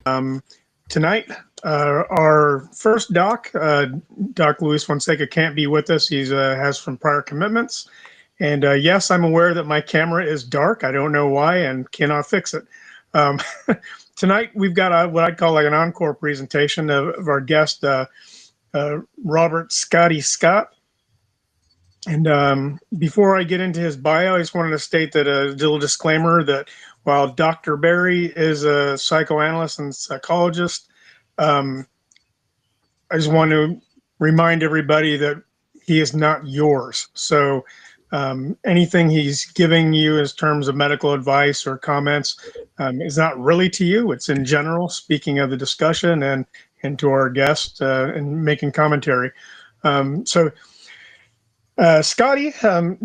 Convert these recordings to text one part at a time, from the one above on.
Um, Tonight, our first doc, Doc Luis Fonseca, can't be with us. He's has some prior commitments. And yes, I'm aware that my camera is dark. I don't know why and cannot fix it. Um, Tonight, we've got what I'd call like an encore presentation of our guest, Robert Scotty Scott. And before I get into his bio, I just wanted to state that a little disclaimer that while Dr. Barry is a psychoanalyst and psychologist, um, I just want to remind everybody that he is not yours. So anything he's giving you in terms of medical advice or comments is not really to you. It's in general, speaking of the discussion and to our guest and making commentary. Scotty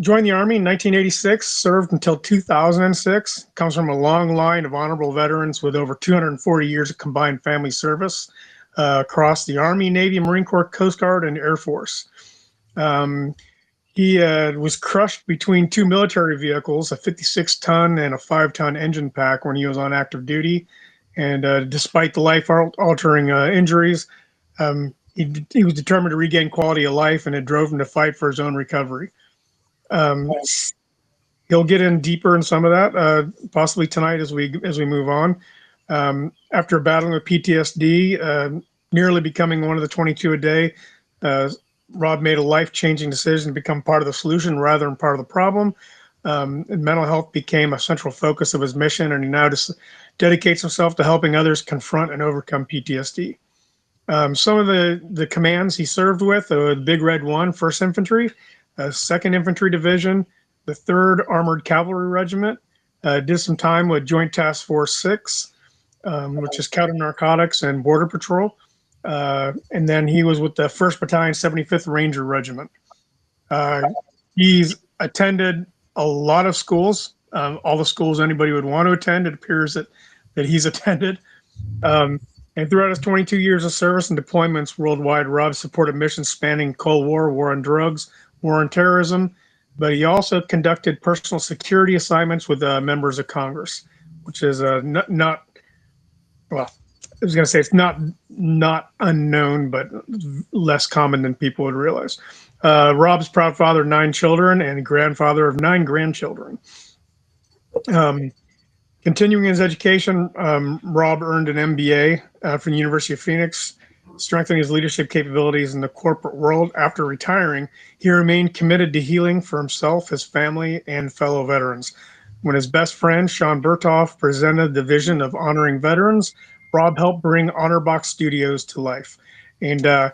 joined the Army in 1986, served until 2006, comes from a long line of honorable veterans with over 240 years of combined family service across the Army, Navy, Marine Corps, Coast Guard, and Air Force. Um, he was crushed between two military vehicles, a 56-ton and a 5-ton engine pack when he was on active duty. And despite the life altering injuries, he was determined to regain quality of life, and it drove him to fight for his own recovery. Um, he'll get in deeper in some of that, possibly tonight as we move on. After battling with PTSD, nearly becoming one of the 22 a day, uh, Rob made a life changing decision to become part of the solution rather than part of the problem. And mental health became a central focus of his mission, and he now just dedicates himself to helping others confront and overcome PTSD. Some of the commands he served with: the Big Red One, First Infantry, Second Infantry Division, the Third Armored Cavalry Regiment. Did some time with Joint Task Force 6, which is counter narcotics and border patrol. And then he was with the First Battalion, 75th Ranger Regiment. Uh, he's attended a lot of schools, all the schools anybody would want to attend. It appears that he's attended. Um, and throughout his 22 years of service and deployments worldwide, Rob supported missions spanning Cold War, war on drugs, war on terrorism, but he also conducted personal security assignments with members of Congress, which is not well. I was going to say it's not unknown, but less common than people would realize. Rob's proud father of 9 children and grandfather of 9 grandchildren. Um, Continuing his education, Rob earned an MBA from the University of Phoenix, strengthening his leadership capabilities in the corporate world. After retiring, he remained committed to healing for himself, his family, and fellow veterans. When his best friend, Sean Berthoff, presented the vision of honoring veterans, Rob helped bring Honor Box Studios to life. And I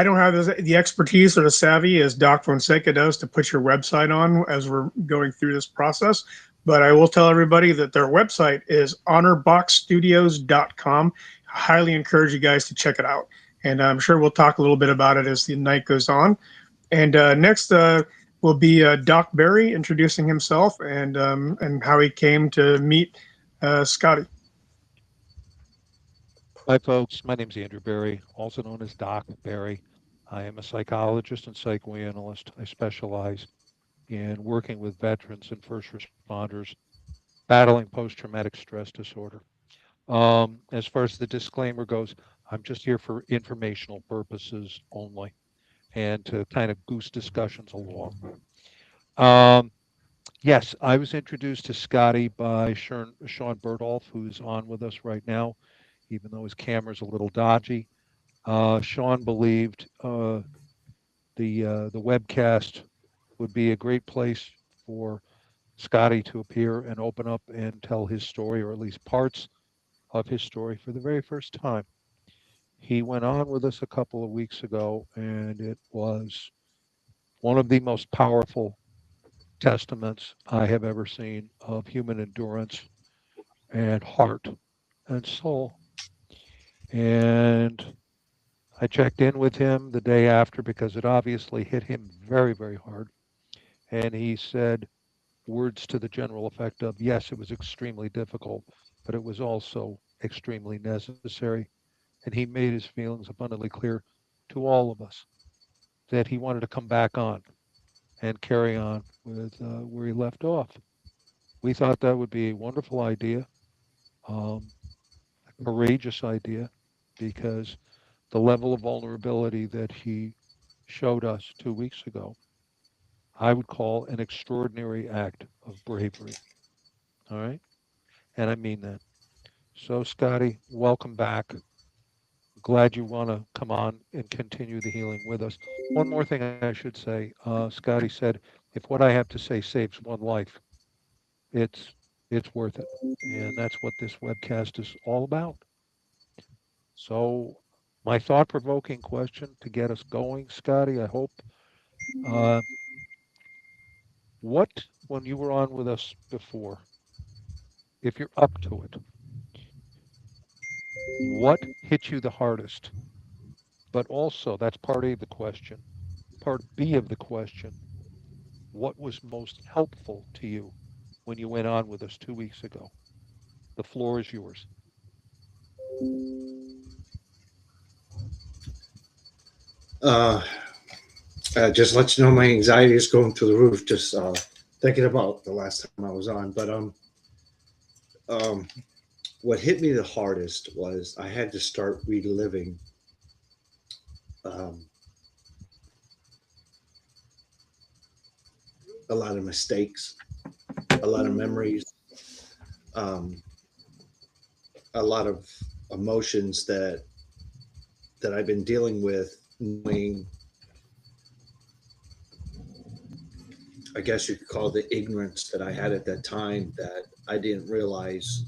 don't have the expertise or the savvy as Doc Fonseca does to put your website on as we're going through this process. But I will tell everybody that their website is honorboxstudios.com. I highly encourage you guys to check it out. And I'm sure we'll talk a little bit about it as the night goes on. And next will be Doc Barry introducing himself and how he came to meet Scotty. Hi, folks. My name's Andrew Barry, also known as Doc Barry. I am a psychologist and psychoanalyst. I specialize in working with veterans and first responders battling post traumatic stress disorder. As far as the disclaimer goes, I'm just here for informational purposes only and to kind of goose discussions along. Um, yes, I was introduced to Scotty by Sean Bertolf, who's on with us right now, even though his camera's a little dodgy. Sean believed the webcast would be a great place for Scotty to appear and open up and tell his story, or at least parts of his story, for the very first time. He went on with us a couple of weeks ago, and it was one of the most powerful testaments I have ever seen of human endurance and heart and soul. And I checked in with him the day after because it obviously hit him very, very hard. And he said words to the general effect of, yes, it was extremely difficult, but it was also extremely necessary. And he made his feelings abundantly clear to all of us that he wanted to come back on and carry on with where he left off. We thought that would be a wonderful idea. Um, courageous idea because the level of vulnerability that he showed us 2 weeks ago, I would call an extraordinary act of bravery. All right. And I mean that. So, Scotty, welcome back. Glad you want to come on and continue the healing with us. One more thing I should say. Scotty said, if what I have to say saves one life, it's it's worth it. And that's what this webcast is all about. So, my thought-provoking question to get us going, Scotty, I hope, uh, what, when you were on with us before, if you're up to it, what hit you the hardest? But also, that's part A of the question. Part B of the question, what was most helpful to you when you went on with us 2 weeks ago? The floor is yours. Uh, just let you know my anxiety is going through the roof. Just thinking about the last time I was on. But um, what hit me the hardest was I had to start reliving um, a lot of mistakes, a lot of memories, um, a lot of emotions that I've been dealing with, knowing, I guess you could call it the ignorance that I had at that time, that I didn't realize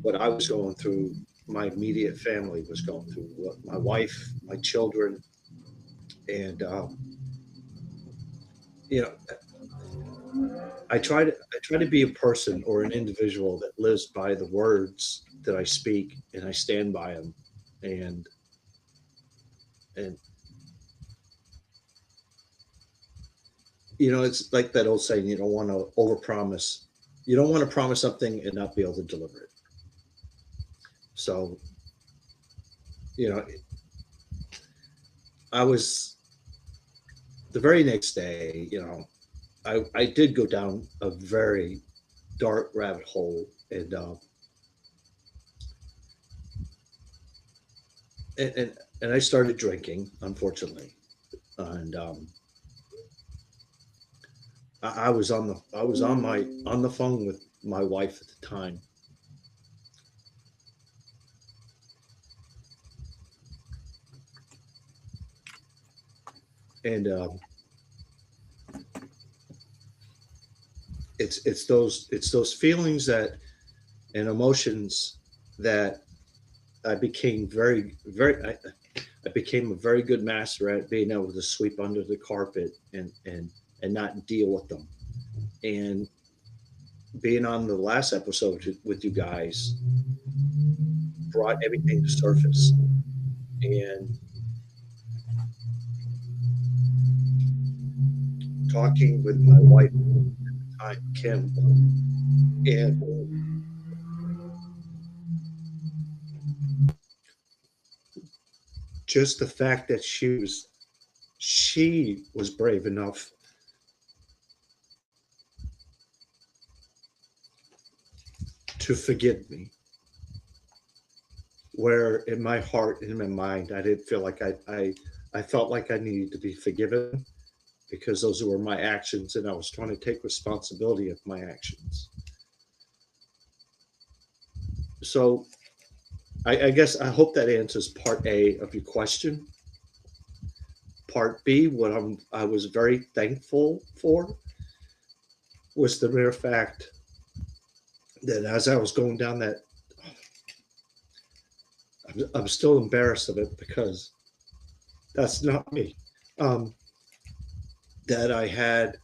what I was going through, my immediate family was going through, what my wife, my children, and you know, I try to be a person or an individual that lives by the words that I speak, and I stand by them, and and it's like that old saying, you don't want to overpromise, you don't want to promise something and not be able to deliver it. So you know, I was the very next day, I did go down a very dark rabbit hole, and I started drinking, unfortunately, and I was on the phone with my wife at the time, and it's those feelings that and emotions that I became I became a very good master at being able to sweep under the carpet and not deal with them. And being on the last episode with you guys brought everything to surface. And talking with my wife at the time, Kim, and just the fact that she was brave enough to forgive me, where in my heart and in my mind I didn't feel like I felt like I needed to be forgiven because those were my actions, and I was trying to take responsibility of my actions. So I guess I hope that answers part A of your question. Part B, what I was very thankful for was the mere fact that as I was going down that, I'm still embarrassed of it because that's not me. Um, that I had,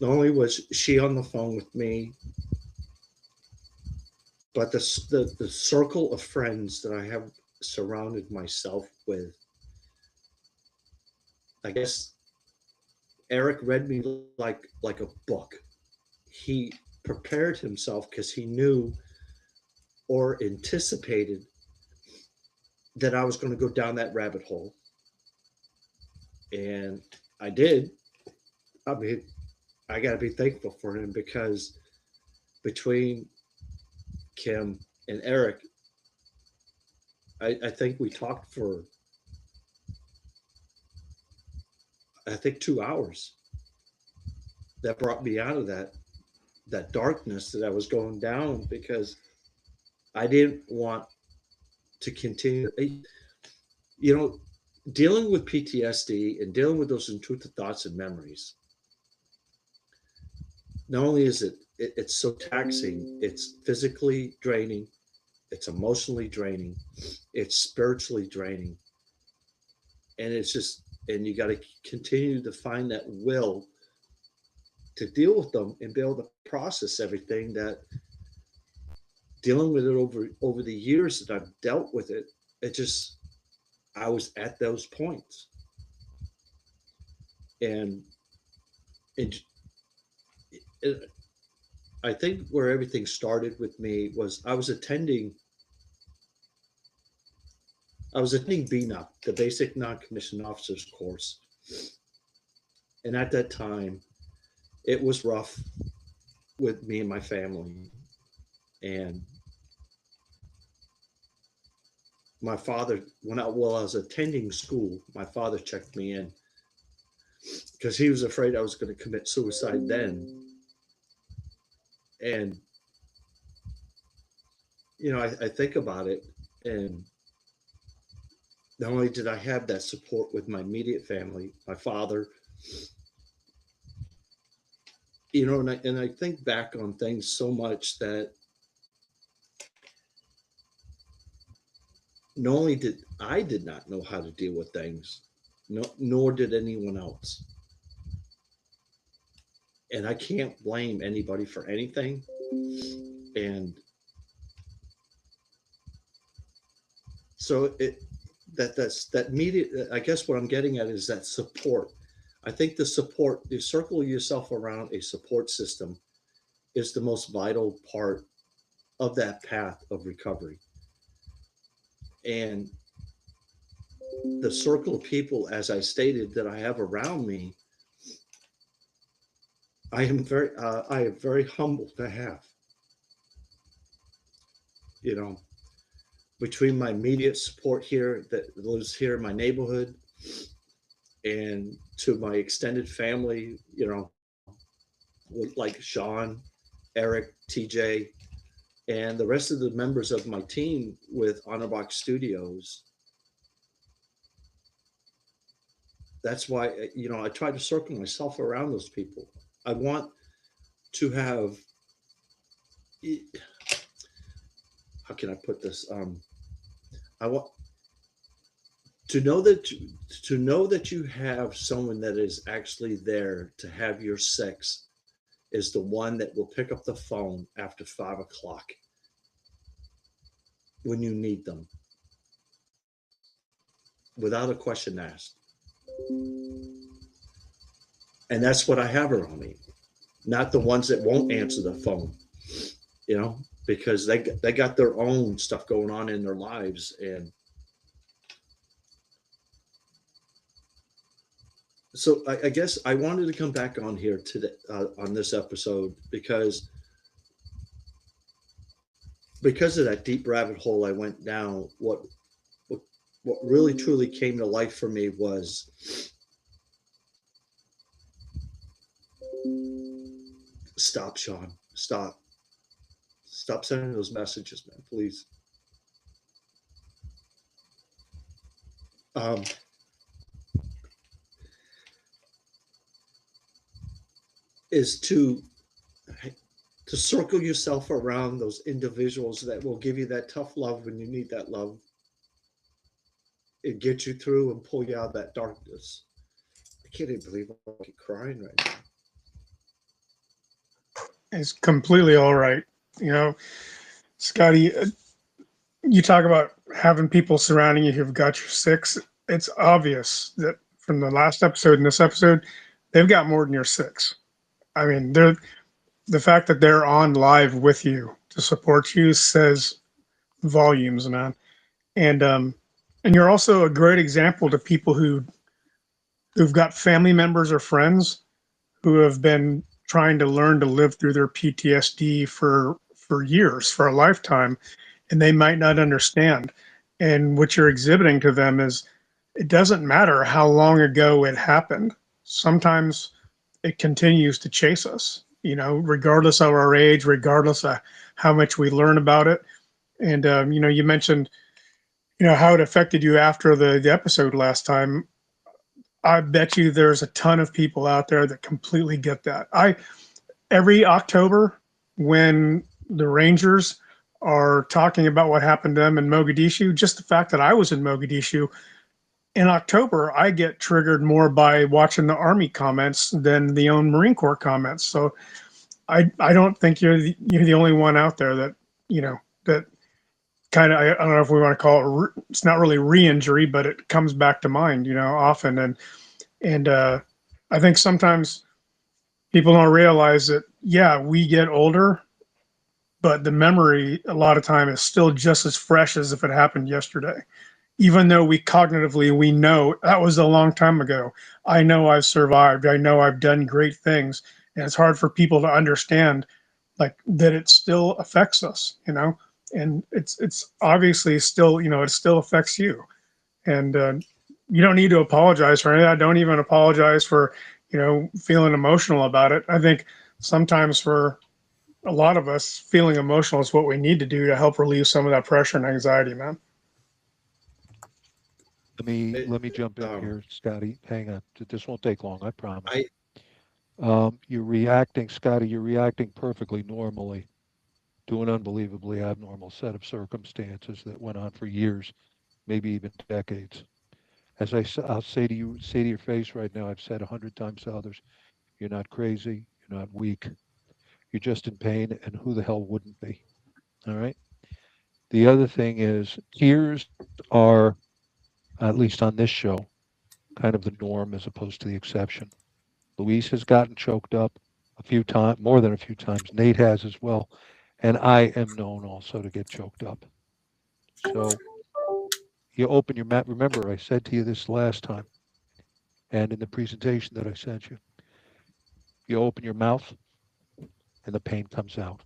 not only was she on the phone with me, but the circle of friends that I have surrounded myself with. I guess Eric read me like a book. He prepared himself because he knew or anticipated that I was going to go down that rabbit hole, and I did. I mean, I got to be thankful for him because between Kim, and Eric, I think we talked for, I think, 2 hours. That brought me out of that darkness that I was going down, because I didn't want to continue. You know, dealing with PTSD and dealing with those intrusive thoughts and memories, not only is it's so taxing, it's physically draining, it's emotionally draining, it's spiritually draining. And it's just, and you got to continue to find that will to deal with them and be able to process everything. That dealing with it over the years that I've dealt with it, it just, I was at those points. And I think where everything started with me was I was attending BNOC, the Basic Non-Commissioned Officers course. And at that time, it was rough with me and my family. And my father, while I was attending school, my father checked me in because he was afraid I was going to commit suicide then. And, you know, I think about it, and not only did I have that support with my immediate family, my father, you know, and I think back on things so much that not only did I did not know how to deal with things, nor did anyone else. And I can't blame anybody for anything. And so that's that immediate, I guess what I'm getting at is that support. I think the support, you circle yourself around a support system, is the most vital part of that path of recovery. And the circle of people, as I stated, that I have around me, I am very humbled to have. You know, between my immediate support here that lives here in my neighborhood, and to my extended family, you know, like Sean, Eric, TJ, and the rest of the members of my team with Honorbox Studios. That's why, you know, I try to circle myself around those people. I want to have, how can I put this? I want to know that you have someone that is actually there to have your six, is the one that will pick up the phone after 5 o'clock when you need them, without a question asked. And that's what I have around me, not the ones that won't answer the phone, you know, because they got their own stuff going on in their lives. And so I guess I wanted to come back on here today on this episode because of that deep rabbit hole I went down. What really truly came to life for me was stop, Sean. Stop sending those messages, man, please. Is to circle yourself around those individuals that will give you that tough love when you need that love, and get you through and pull you out of that darkness. I can't even believe I'm crying right now. It's completely all right. You know, Scotty, you talk about having people surrounding you who've got your six. It's obvious that from the last episode and this episode, they've got more than your six. I mean, the fact that they're on live with you to support you says volumes, man. And you're also a great example to people who've got family members or friends who have been trying to learn to live through their PTSD for for years, for a lifetime, and they might not understand. And what you're exhibiting to them is it doesn't matter how long ago it happened. Sometimes it continues to chase us, regardless of our age, regardless of how much we learn about it. And, you mentioned, how it affected you after the episode last time. I bet you there's a ton of people out there that completely get that. Every October when the Rangers are talking about what happened to them in Mogadishu, just the fact that I was in Mogadishu in October, I get triggered more by watching the Army comments than the own Marine Corps comments. So I don't think you're the only one out there that, that kind of, I don't know if we want to call it, it's not really re-injury, but it comes back to mind, often. And I think sometimes people don't realize that, yeah, we get older, but the memory a lot of time is still just as fresh as if it happened yesterday. Even though we cognitively, we know that was a long time ago. I know I've survived. I know I've done great things. And it's hard for people to understand like that it still affects us, and it's obviously still, it still affects you. And you don't need to apologize for any of that. Don't even apologize for, feeling emotional about it. I think sometimes for a lot of us, feeling emotional is what we need to do to help relieve some of that pressure and anxiety, man. Let me jump in here, Scotty. Hang on. This won't take long, I promise. I You're reacting, Scotty, you're reacting perfectly normally to an unbelievably abnormal set of circumstances that went on for years, maybe even decades. I'll say to you, say to your face right now, I've said 100 times to others, you're not crazy, you're not weak, you're just in pain, and who the hell wouldn't be? All right. The other thing is, tears are, at least on this show, kind of the norm as opposed to the exception. Luis has gotten choked up a few times, more than a few times. Nate has as well. And I am known also to get choked up. So you open your mouth. Remember, I said to you this last time and in the presentation that I sent you. You open your mouth and the pain comes out.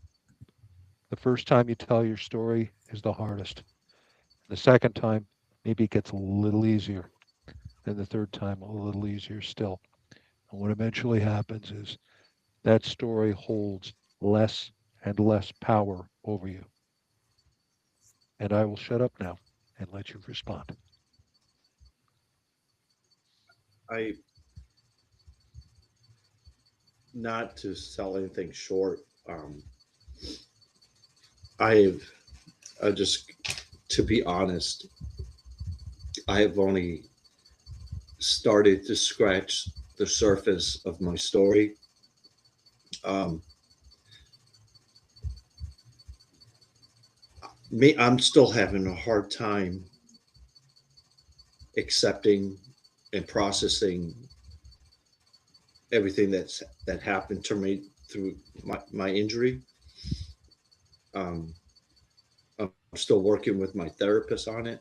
The first time you tell your story is the hardest. The second time, maybe it gets a little easier. And the third time, a little easier still. And what eventually happens is that story holds less and less power over you. And I will shut up now and let you respond. I not to sell anything short. I've I just to be honest, I have only started to scratch the surface of my story. Um, I'm still having a hard time accepting and processing everything that happened to me through my injury. Um, I'm still working with my therapist on it.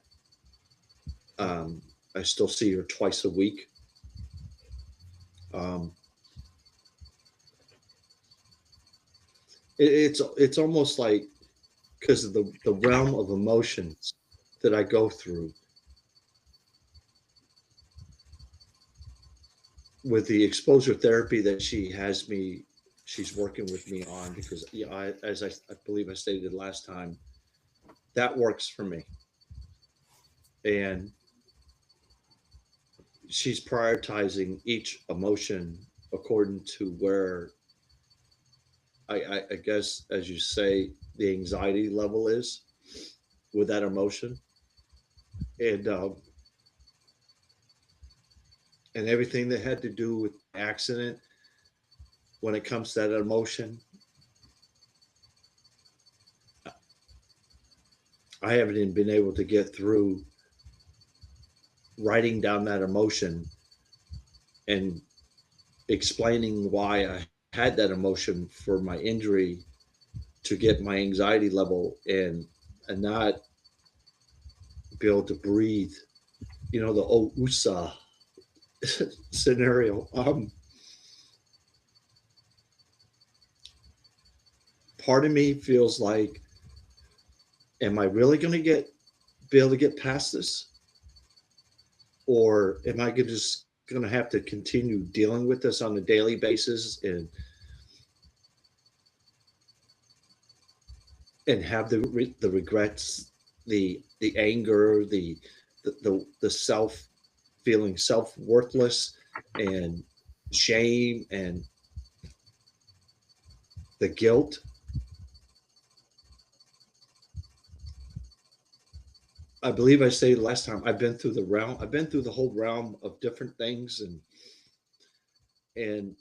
Um, I still see her twice a week. Um, it's almost like because of the realm of emotions that I go through with the exposure therapy that she's working with me on, because as I believe I stated last time, that works for me. And she's prioritizing each emotion according to where I guess, as you say, the anxiety level is with that emotion. And and everything that had to do with the accident, when it comes to that emotion, I haven't even been able to get through writing down that emotion and explaining why I had that emotion for my injury to get my anxiety level and not be able to breathe. You know, the OUSA scenario. part of me feels like, am I really going to be able to get past this? Or am I just going to have to continue dealing with this on a daily basis and have the regrets, the anger, the self feeling self worthless and shame and the guilt? I believe I said last time, I've been through the whole realm of different things, and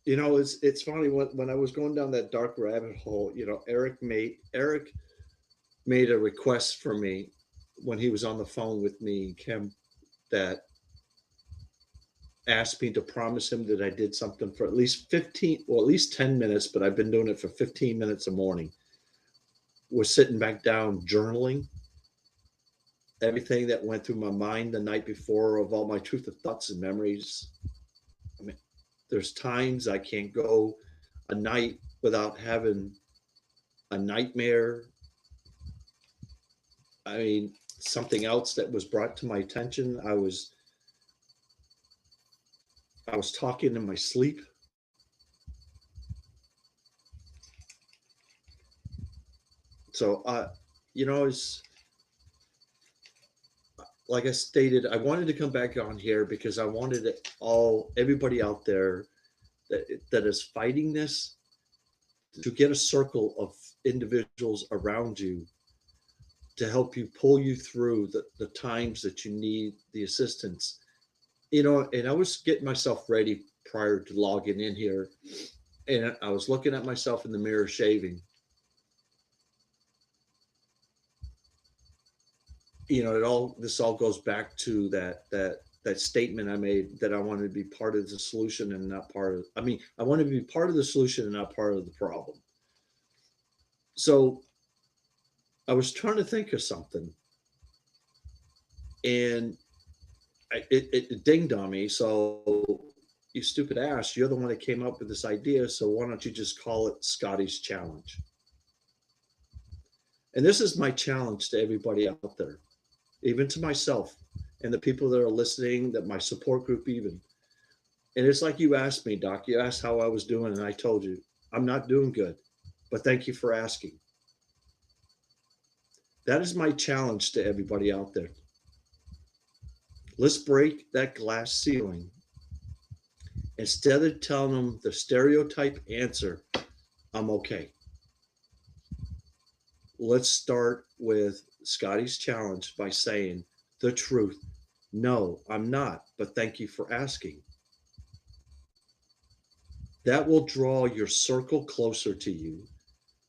it's funny when I was going down that dark rabbit hole. Eric made a request for me when he was on the phone with me, Kim, that asked me to promise him that I did something for at least 10 minutes, but I've been doing it for 15 minutes a morning. We're sitting back down journaling everything that went through my mind the night before, of all my truth of thoughts and memories. I mean, there's times I can't go a night without having a nightmare. I mean, something else that was brought to my attention. I was talking in my sleep. So, it's like I stated, I wanted to come back on here because I wanted everybody out there that is fighting this, to get a circle of individuals around you to help you, pull you through the times that you need the assistance. And I was getting myself ready prior to logging in here, and I was looking at myself in the mirror shaving. This all goes back to that statement I made, that I wanted to be part of the solution and not I wanted to be part of the solution and not part of the problem. So I was trying to think of something, and it dinged on me. So, you stupid ass, you're the one that came up with this idea. So why don't you just call it Scotty's Challenge? And this is my challenge to everybody out there, even to myself and the people that are listening, that my support group even. And it's like you asked me, Doc, you asked how I was doing, and I told you, I'm not doing good, but thank you for asking. That is my challenge to everybody out there. Let's break that glass ceiling. Instead of telling them the stereotype answer, I'm okay. Let's start with Scotty's Challenge by saying the truth. No, I'm not, but thank you for asking. That will draw your circle closer to you.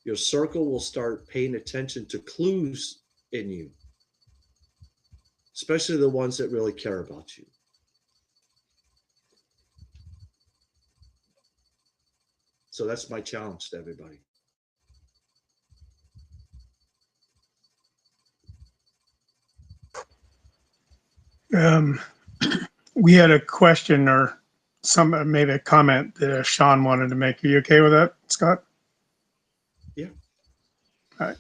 Your circle will start paying attention to clues in you, especially the ones that really care about you. So that's my challenge to everybody. We had a question or maybe a comment that Sean wanted to make. Are you okay with that, Scott? Yeah. All right.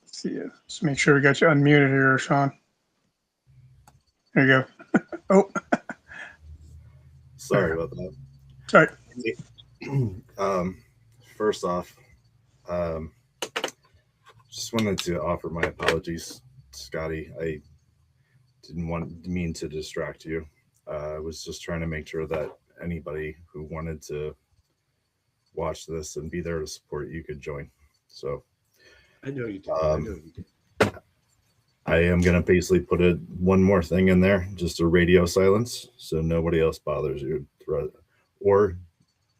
Let's see. Just make sure we got you unmuted here, Sean. There you go. Oh. Sorry about that. Sorry. First off, just wanted to offer my apologies, Scotty. I didn't mean to distract you. I was just trying to make sure that anybody who wanted to watch this and be there to support you could join. So I know you did. I am going to basically put one more thing in there, just a radio silence, so nobody else bothers you. Or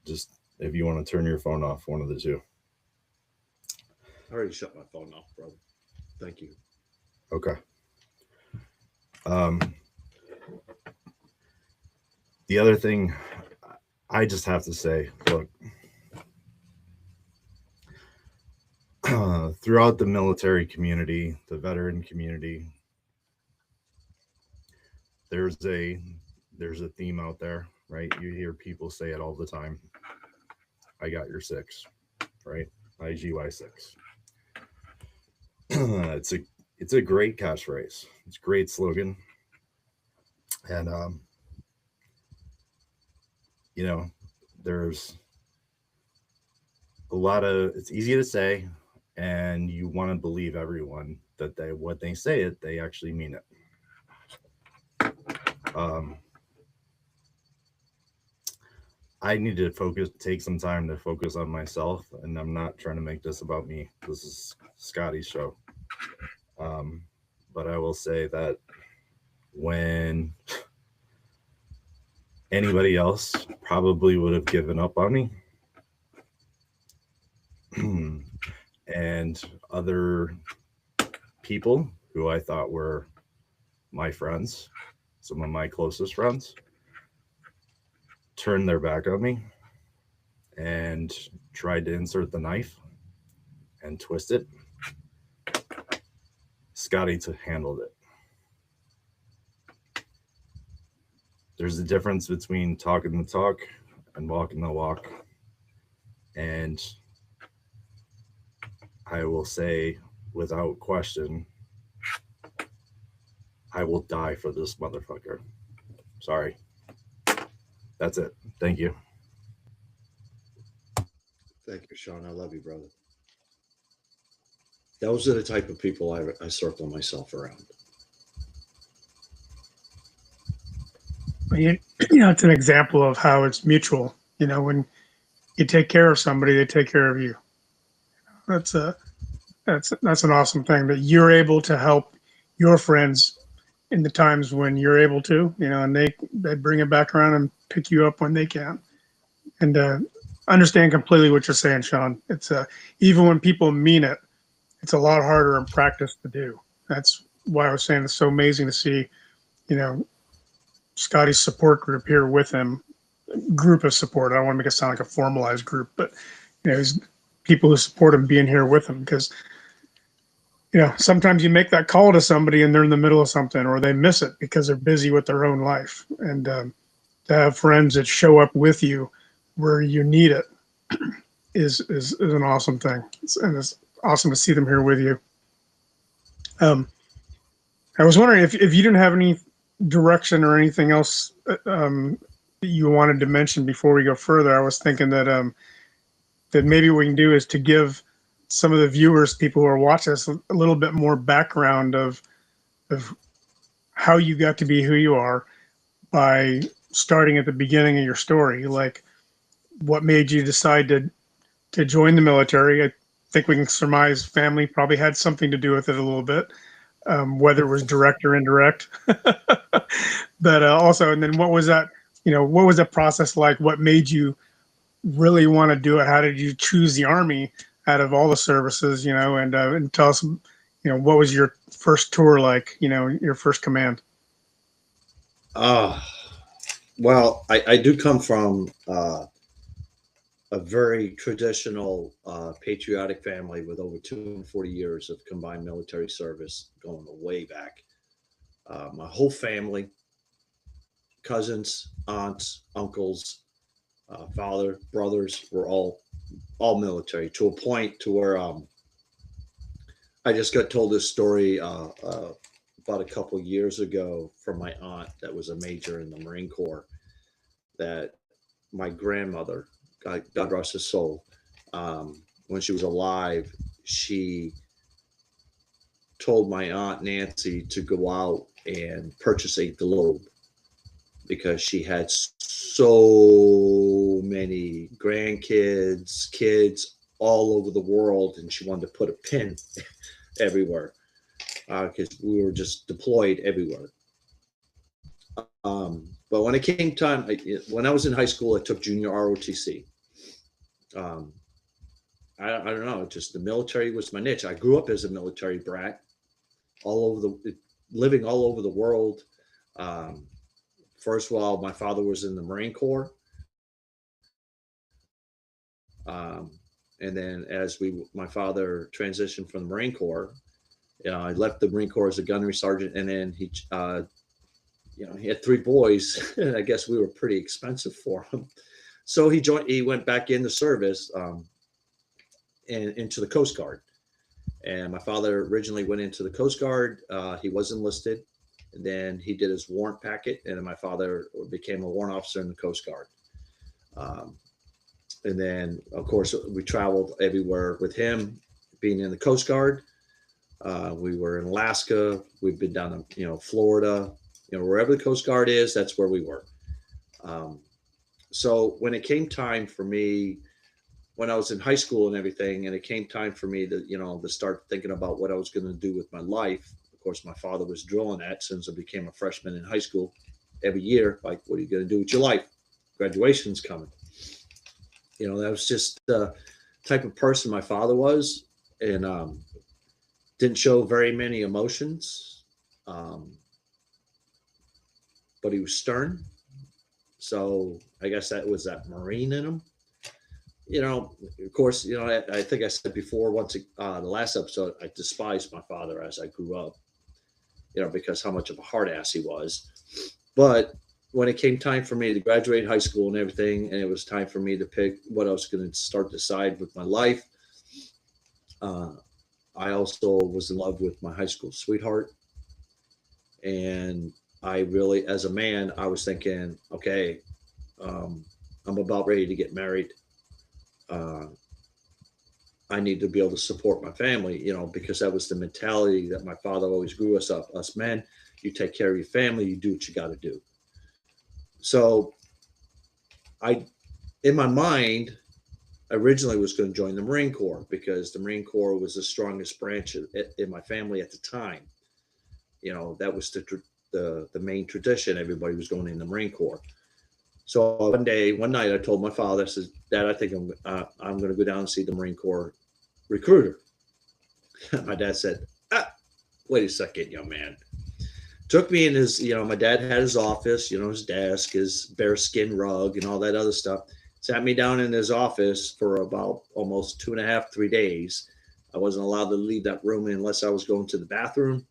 just, if you want to turn your phone off, one of the two. I already shut my phone off, brother. Thank you. Okay. The other thing I just have to say, look, throughout the military community, the veteran community, there's a theme out there, right? You hear people say it all the time. I got your six, right? IGY6. It's a great catchphrase. It's a great slogan. And you know, there's a lot of, it's easy to say, and you want to believe everyone that what they say it, they actually mean it. I need to take some time to focus on myself, and I'm not trying to make this about me. This is Scotty's show. But I will say that when anybody else probably would have given up on me, and other people who I thought were my friends, some of my closest friends, turned their back on me and tried to insert the knife and twist it, Scotty handled it. There's a difference between talking the talk and walking the walk. And I will say, without question, I will die for this motherfucker. Sorry. That's it. Thank you. Thank you, Sean. I love you, brother. Those are the type of people I circle myself around. It's an example of how it's mutual. When you take care of somebody, they take care of you. That's an awesome thing that you're able to help your friends in the times when you're able to, and they bring it back around and pick you up when they can. And understand completely what you're saying, Sean. It's even when people mean it, it's a lot harder in practice to do. That's why I was saying it's so amazing to see, Scotty's support group here with him. Group of support. I don't want to make it sound like a formalized group, but his people who support him being here with him, because sometimes you make that call to somebody and they're in the middle of something, or they miss it because they're busy with their own life. And to have friends that show up with you where you need it is an awesome thing. And it's awesome to see them here with you. I was wondering if you didn't have any direction or anything else that you wanted to mention before we go further. I was thinking that that maybe what we can do is to give some of the viewers, people who are watching us, a little bit more background of how you got to be who you are by starting at the beginning of your story. Like, what made you decide to join the military? I think we can surmise family probably had something to do with it a little bit, whether it was direct or indirect. But also, and then what was that? What was that process like? What made you really want to do it? How did you choose the Army out of all the services? And tell us, what was your first tour like? Your first command. Well, I do come from a very traditional, patriotic family with over 240 years of combined military service, going way back. My whole family, cousins, aunts, uncles, father, brothers, were all military, to a point to where I just got told this story about a couple years ago from my aunt that was a major in the Marine Corps, that my grandmother, God rest her soul, when she was alive, she told my aunt Nancy to go out and purchase a globe because she had so many grandkids, kids all over the world, and she wanted to put a pin everywhere because we were just deployed everywhere. But when it came time, when I was in high school, I took junior ROTC. I don't know, just the military was my niche. I grew up as a military brat, living all over the world. First of all, my father was in the Marine Corps. And then as my father transitioned from the Marine Corps, I left the Marine Corps as a gunnery sergeant, and then he had 3 boys, and I guess we were pretty expensive for him. So he went back in the service, and into the Coast Guard. And my father originally went into the Coast Guard. He was enlisted, and then he did his warrant packet, and then my father became a warrant officer in the Coast Guard. And then, of course, we traveled everywhere with him, being in the Coast Guard. We were in Alaska. We've been down to, Florida. Wherever the Coast Guard is, that's where we were. So when it came time for me, when I was in high school and everything, and it came time for me to start thinking about what I was going to do with my life. Of course, my father was drilling that since I became a freshman in high school every year. Like, what are you going to do with your life? Graduation's coming. That was just the type of person my father was, and didn't show very many emotions, but he was stern. So I guess that was that Marine in him. Of course, I think I said before once the last episode, I despised my father as I grew up, because how much of a hard ass he was. But when it came time for me to graduate high school and everything, and it was time for me to pick what I was going to start to decide with my life, I also was in love with my high school sweetheart. And I really, as a man, I was thinking, okay, I'm about ready to get married. I need to be able to support my family, because that was the mentality that my father always grew us up. Us men, you take care of your family, you do what you got to do. So in my mind, originally was going to join the Marine Corps because the Marine Corps was the strongest branch in my family at the time. That was the main tradition. Everybody was going in the Marine Corps. So one night, I told my father, I said, Dad, I think I'm going to go down and see the Marine Corps recruiter. My dad said, wait a second, young man. Took me in his, my dad had his office, his desk, his bearskin rug and all that other stuff. Sat me down in his office for about almost 2.5, 3 days. I wasn't allowed to leave that room unless I was going to the bathroom.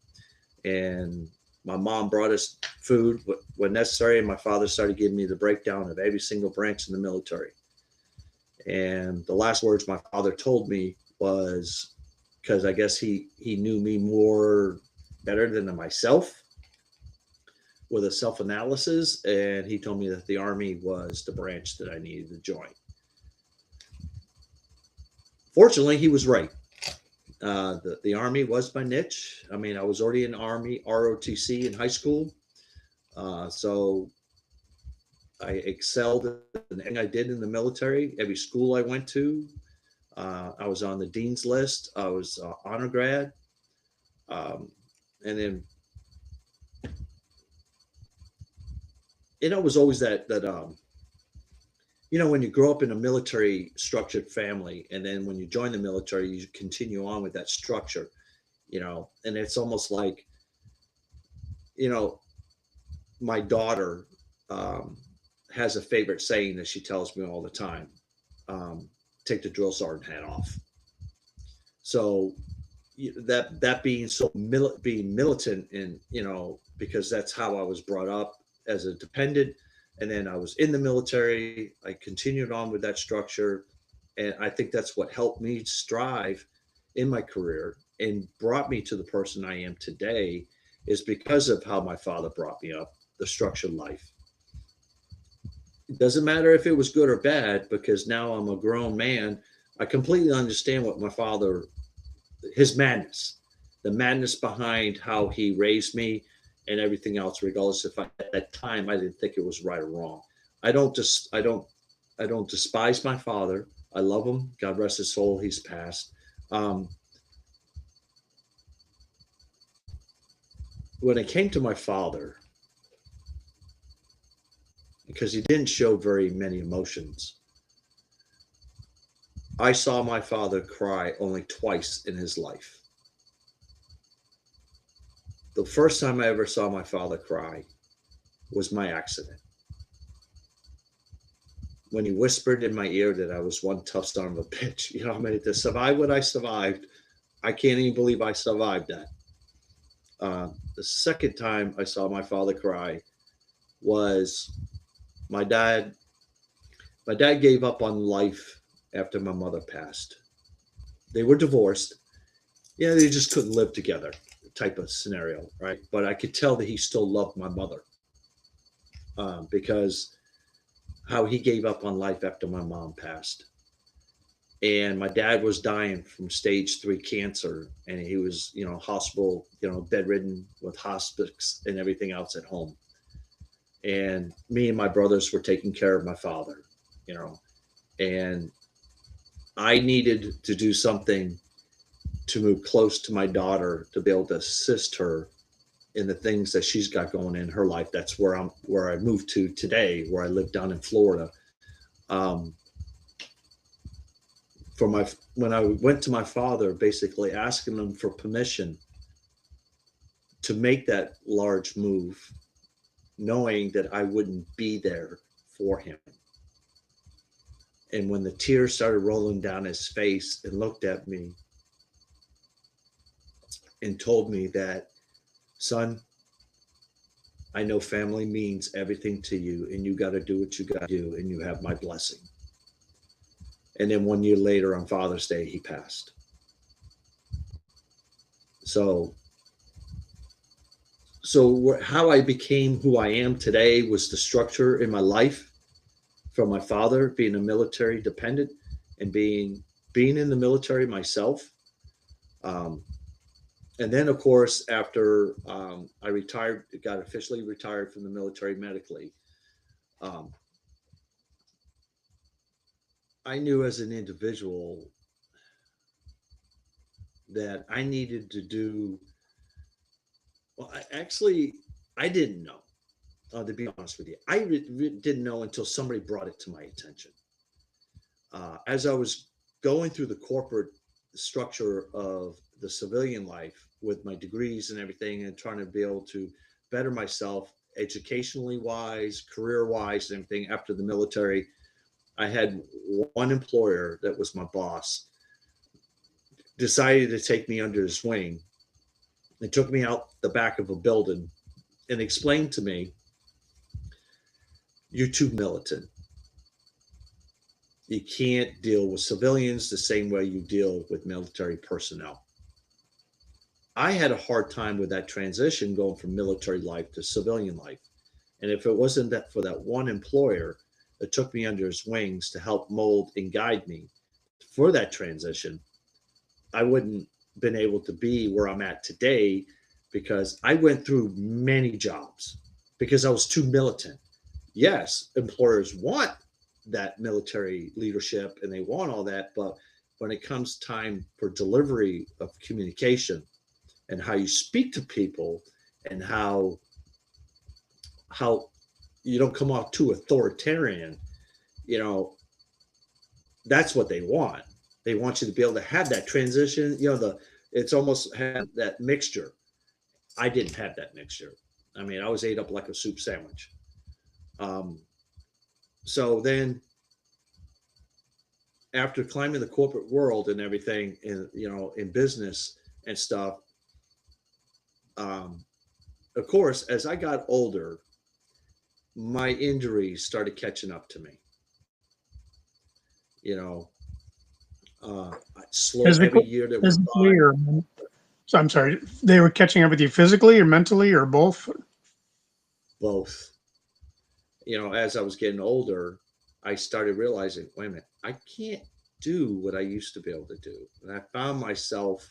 And my mom brought us food when necessary, and my father started giving me the breakdown of every single branch in the military. And the last words my father told me was, because I guess he knew me better than myself, with a self-analysis, and he told me that the Army was the branch that I needed to join. Fortunately, he was right. The Army was my niche. I mean, I was already in Army ROTC in high school. So I excelled in everything I did in the military. Every school I went to, I was on the dean's list. I was honor grad. And then, it was always that when you grow up in a military structured family, and then when you join the military, you continue on with that structure, and it's almost like, my daughter has a favorite saying that she tells me all the time, take the drill sergeant hat off. So that being being militant, and, because that's how I was brought up as a dependent. And then I was in the military. I continued on with that structure. And I think that's what helped me strive in my career and brought me to the person I am today, is because of how my father brought me up, the structured life. It doesn't matter if it was good or bad, because now I'm a grown man. I completely understand what my father, his madness, the madness behind how he raised me and everything else, regardless if at that time I didn't think it was right or wrong. I don't despise my father. I love him. God rest his soul. He's passed. When it came to my father, because he didn't show very many emotions, I saw my father cry only twice in his life. The first time I ever saw my father cry was my accident. When he whispered in my ear that I was one tough son of a bitch. To survive what I survived, I can't even believe I survived that. The second time I saw my father cry was my dad My dad gave up on life after my mother passed. They were divorced. Yeah, they just couldn't live together, type of scenario, right? But I could tell that he still loved my mother, because how he gave up on life after my mom passed. And my dad was dying from stage 3 cancer, and he was, hospital, bedridden with hospice and everything else at home. And me and my brothers were taking care of my father, and I needed to do something to move close to my daughter to be able to assist her in the things that she's got going in her life. That's where I moved to today, where I live down in Florida. When I went to my father, basically asking him for permission to make that large move, knowing that I wouldn't be there for him. And when the tears started rolling down his face and looked at me and told me that, son, I know family means everything to you, and you got to do what you got to do, and you have my blessing. And then 1 year later on Father's Day, he passed. So how I became who I am today was the structure in my life from my father, being a military dependent and being in the military myself. And then, of course, after I retired, got officially retired from the military medically, I knew as an individual that I needed to do, well, I didn't know, to be honest with you. I didn't know until somebody brought it to my attention. As I was going through the corporate structure of the civilian life with my degrees and everything, and trying to be able to better myself educationally wise, career wise, and everything after the military, I had one employer that was my boss, decided to take me under his wing and took me out the back of a building and explained to me, you're too militant. You can't deal with civilians the same way you deal with military personnel. I had a hard time with that transition going from military life to civilian life. And if it wasn't that for that one employer that took me under his wings to help mold and guide me for that transition, I wouldn't been able to be where I'm at today, because I went through many jobs because I was too militant. Yes, employers want that military leadership and they want all that, but when it comes time for delivery of communication and how you speak to people and how you don't come off too authoritarian, that's what they want. They want you to be able to have that transition, it's almost had that mixture. I didn't have that mixture. I mean, I was ate up like a soup sandwich. So then after climbing the corporate world and everything in business and stuff, of course, as I got older, my injuries started catching up to me. Slow every year that went by. So I'm sorry, they were catching up with you physically or mentally or both? Both. As I was getting older, I started realizing, wait a minute, I can't do what I used to be able to do. And I found myself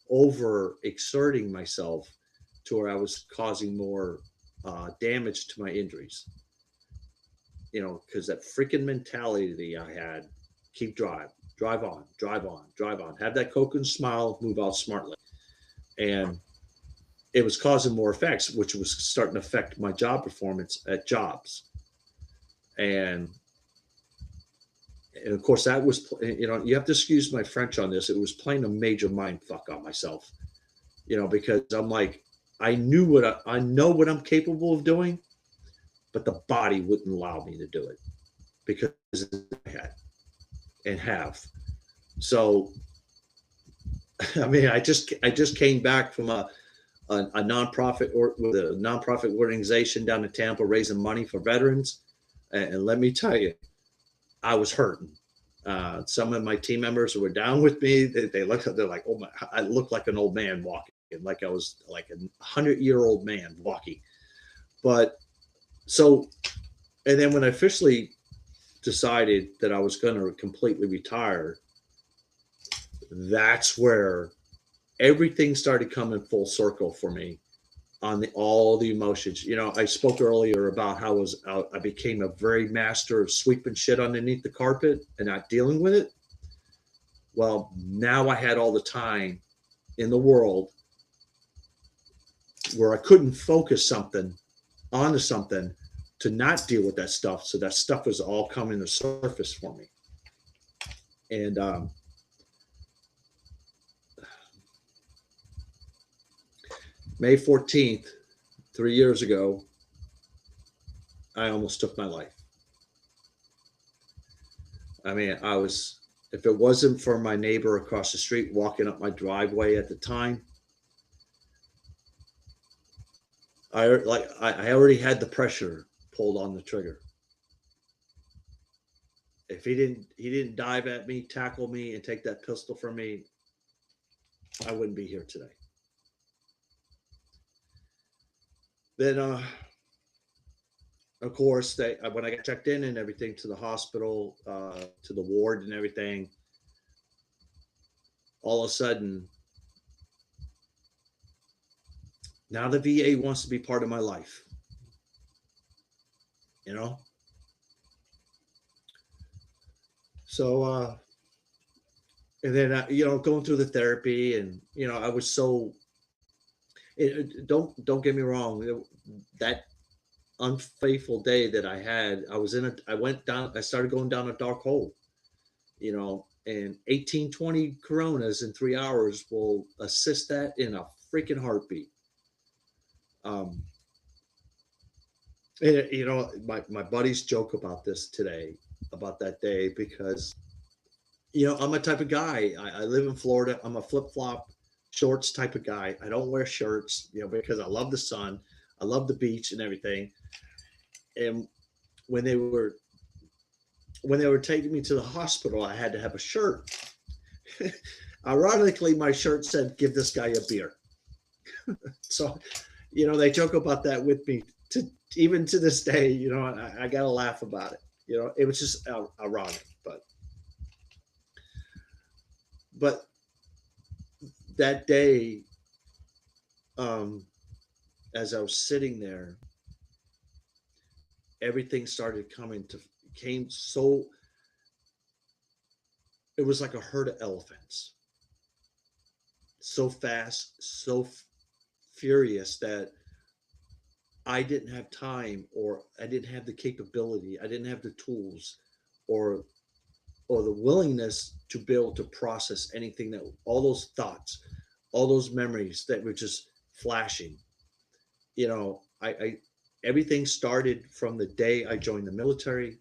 over exerting myself to where I was causing more damage to my injuries. Because that freaking mentality I had, keep drive on, have that Coke and smile, move out smartly. And it was causing more effects, which was starting to affect my job performance at jobs. And of course, that was, you have to excuse my French on this. It was playing a major mind fuck on myself, because I'm like, I know what I'm capable of doing, but the body wouldn't allow me to do it because I had and have. So, I mean, I just came back from a nonprofit with a nonprofit organization down in Tampa raising money for veterans. And let me tell you, I was hurting. Some of my team members who were down with me, they looked, they're like, oh my, I look like an old man walking, like I was like a 100-year-old man walking. But so, and then when I officially decided that I was going to completely retire, that's where everything started coming full circle for me on all the emotions. You know, I spoke earlier about how I became a very master of sweeping shit underneath the carpet and not dealing with it. Well, now I had all the time in the world where I couldn't focus onto something to not deal with that stuff. So that stuff was all coming to surface for me. And May 14th, 3 years ago, I almost took my life. I mean, if it wasn't for my neighbor across the street walking up my driveway at the time, I already had the pressure pulled on the trigger. If he didn't dive at me, tackle me, and take that pistol from me, I wouldn't be here today. Then, of course, when I got checked in and everything to the hospital, to the ward and everything, all of a sudden, now the VA wants to be part of my life. You know? So, and then, going through the therapy and, I was so, don't get me wrong. That unfaithful day that I had, I started going down a dark hole, and 18, 20 Coronas in 3 hours will assist that in a freaking heartbeat. And, my buddies joke about this today, about that day, because, I'm a type of guy. I live in Florida. I'm a flip-flop shorts type of guy. I don't wear shirts, because I love the sun. I love the beach and everything. And when they were taking me to the hospital, I had to have a shirt. Ironically, my shirt said, "Give this guy a beer." So, they joke about that with me even to this day. I got to laugh about it. It was just ironic, but that day, as I was sitting there, everything started it was like a herd of elephants. So fast, so furious that I didn't have time, or I didn't have the capability, I didn't have the tools or the willingness to be able to process anything, that all those thoughts, all those memories that were just flashing. Everything started from the day I joined the military,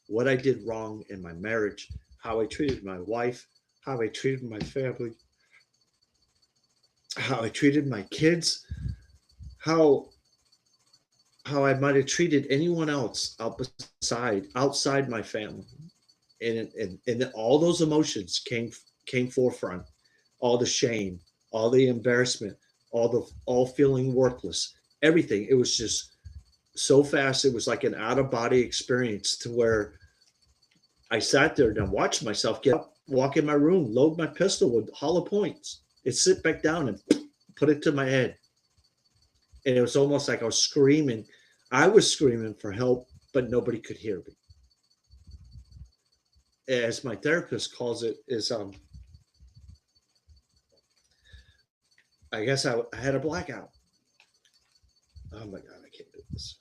what I did wrong in my marriage, how I treated my wife, how I treated my family, how I treated my kids, how I might have treated anyone else outside my family. And all those emotions came forefront, all the shame, all the embarrassment, all feeling worthless, everything. It was just so fast. It was like an out-of-body experience, to where I sat there and watched myself get up, walk in my room, load my pistol with hollow points, and sit back down and put it to my head. And it was almost like I was screaming. I was screaming for help, but nobody could hear me. As my therapist calls it, I guess I had a blackout. Oh my God, I can't do this.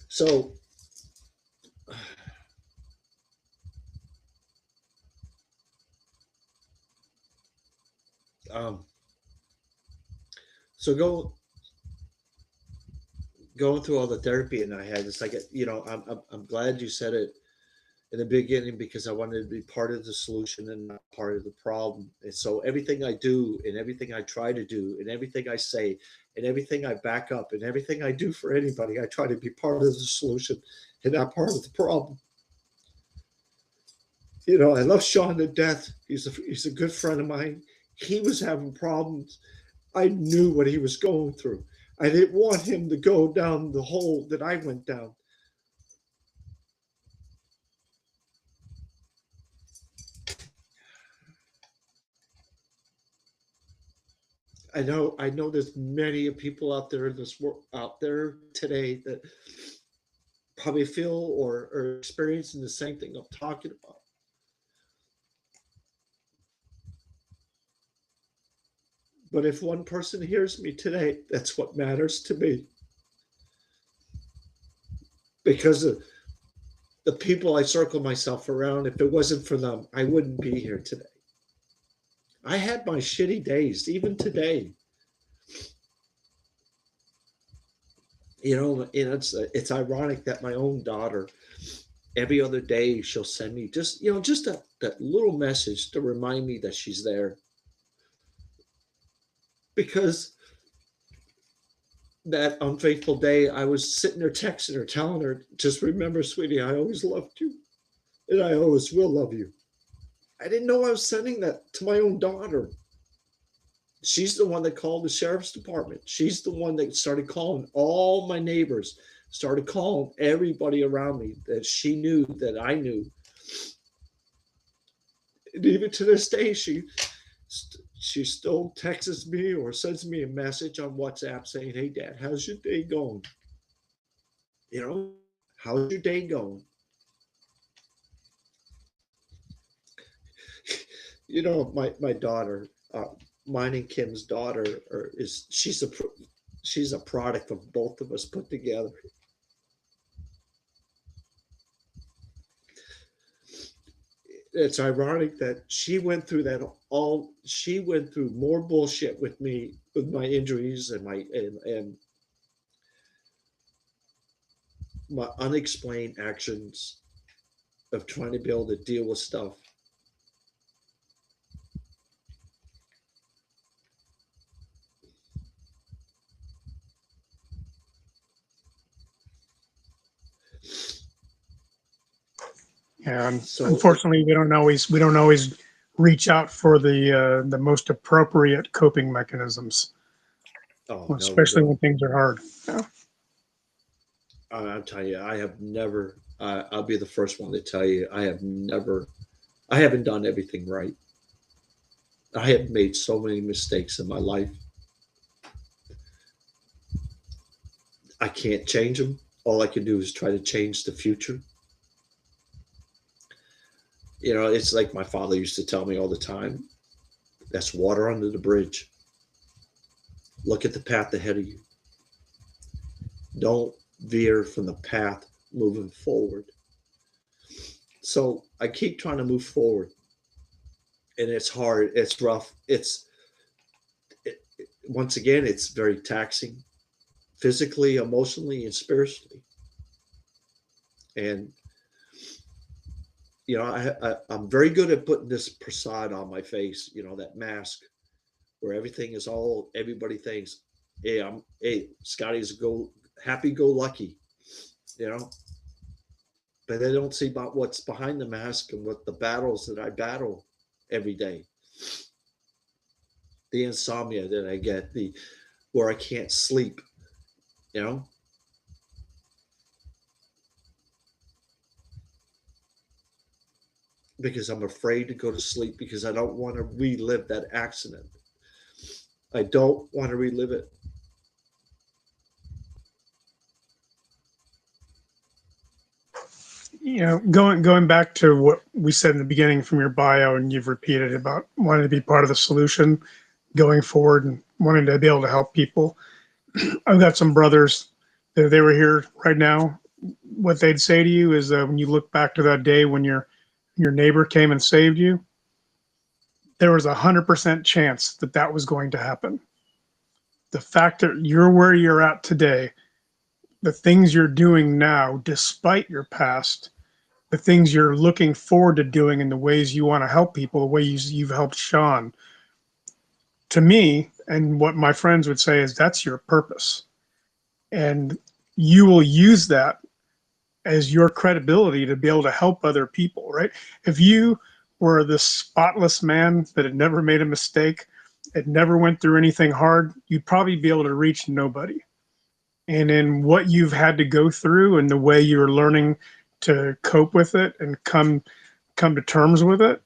So, going through all the therapy, and I had, it's like, I'm glad you said it. in the beginning because I wanted to be part of the solution and not part of the problem. And so everything I do and everything I try to do and everything I say and everything I back up and everything I do for anybody, I try to be part of the solution and not part of the problem. You know, I love Sean to death. He's a good friend of mine. He was having problems. I knew what he was going through. I didn't want him to go down the hole that I went down. I know there's many people out there in this world out there today that probably feel or are experiencing the same thing I'm talking about. But if one person hears me today, that's what matters to me. Because of the people I circle myself around, if it wasn't for them, I wouldn't be here today. I had my shitty days, even today. You know, and it's ironic that my own daughter, every other day, she'll send me just that little message to remind me that she's there. Because that unfaithful day, I was sitting there texting her, telling her, just remember, sweetie, I always loved you and I always will love you. I didn't know I was sending that to my own daughter. She's the one that called the sheriff's department. She's the one that started calling all my neighbors, started calling everybody around me that she knew that I knew. And even to this day, she still texts me or sends me a message on WhatsApp saying, hey, Dad, how's your day going? You know, how's your day going? You know, my daughter, mine and Kim's daughter, she's a product of both of us put together. It's ironic that she went through more bullshit with me with my injuries and my unexplained actions of trying to be able to deal with stuff. And So unfortunately, we don't always reach out for the most appropriate coping mechanisms, no, especially when things are hard. Yeah. I'll tell you, I have never. I'll be the first one to tell you, I haven't done everything right. I have made so many mistakes in my life. I can't change them. All I can do is try to change the future. You know, it's like my father used to tell me all the time, that's water under the bridge. Look at the path ahead of you. Don't veer from the path moving forward. So I keep trying to move forward. And it's hard. It's rough. Once again, it's very taxing physically, emotionally, and spiritually. And you know, I'm very good at putting this facade on my face, you know, that mask where everybody thinks, hey, Scotty's happy-go-lucky, you know, but they don't see about what's behind the mask and what the battles that I battle every day. The insomnia that I get, where I can't sleep, you know. Because I'm afraid to go to sleep because I don't want to relive that accident. I don't want to relive it. You know, going back to what we said in the beginning from your bio, and you've repeated about wanting to be part of the solution going forward and wanting to be able to help people. I've got some brothers, if they were here right now, what they'd say to you is when you look back to that day when your neighbor came and saved you, there was 100% chance that was going to happen. The fact that you're where you're at today, the things you're doing now, despite your past, the things you're looking forward to doing and the ways you want to help people, the way you've helped Sean. To me, and what my friends would say is that's your purpose. And you will use that as your credibility to be able to help other people, right? If you were this spotless man that had never made a mistake, had never went through anything hard, you'd probably be able to reach nobody. And in what you've had to go through and the way you're learning to cope with it and come to terms with it,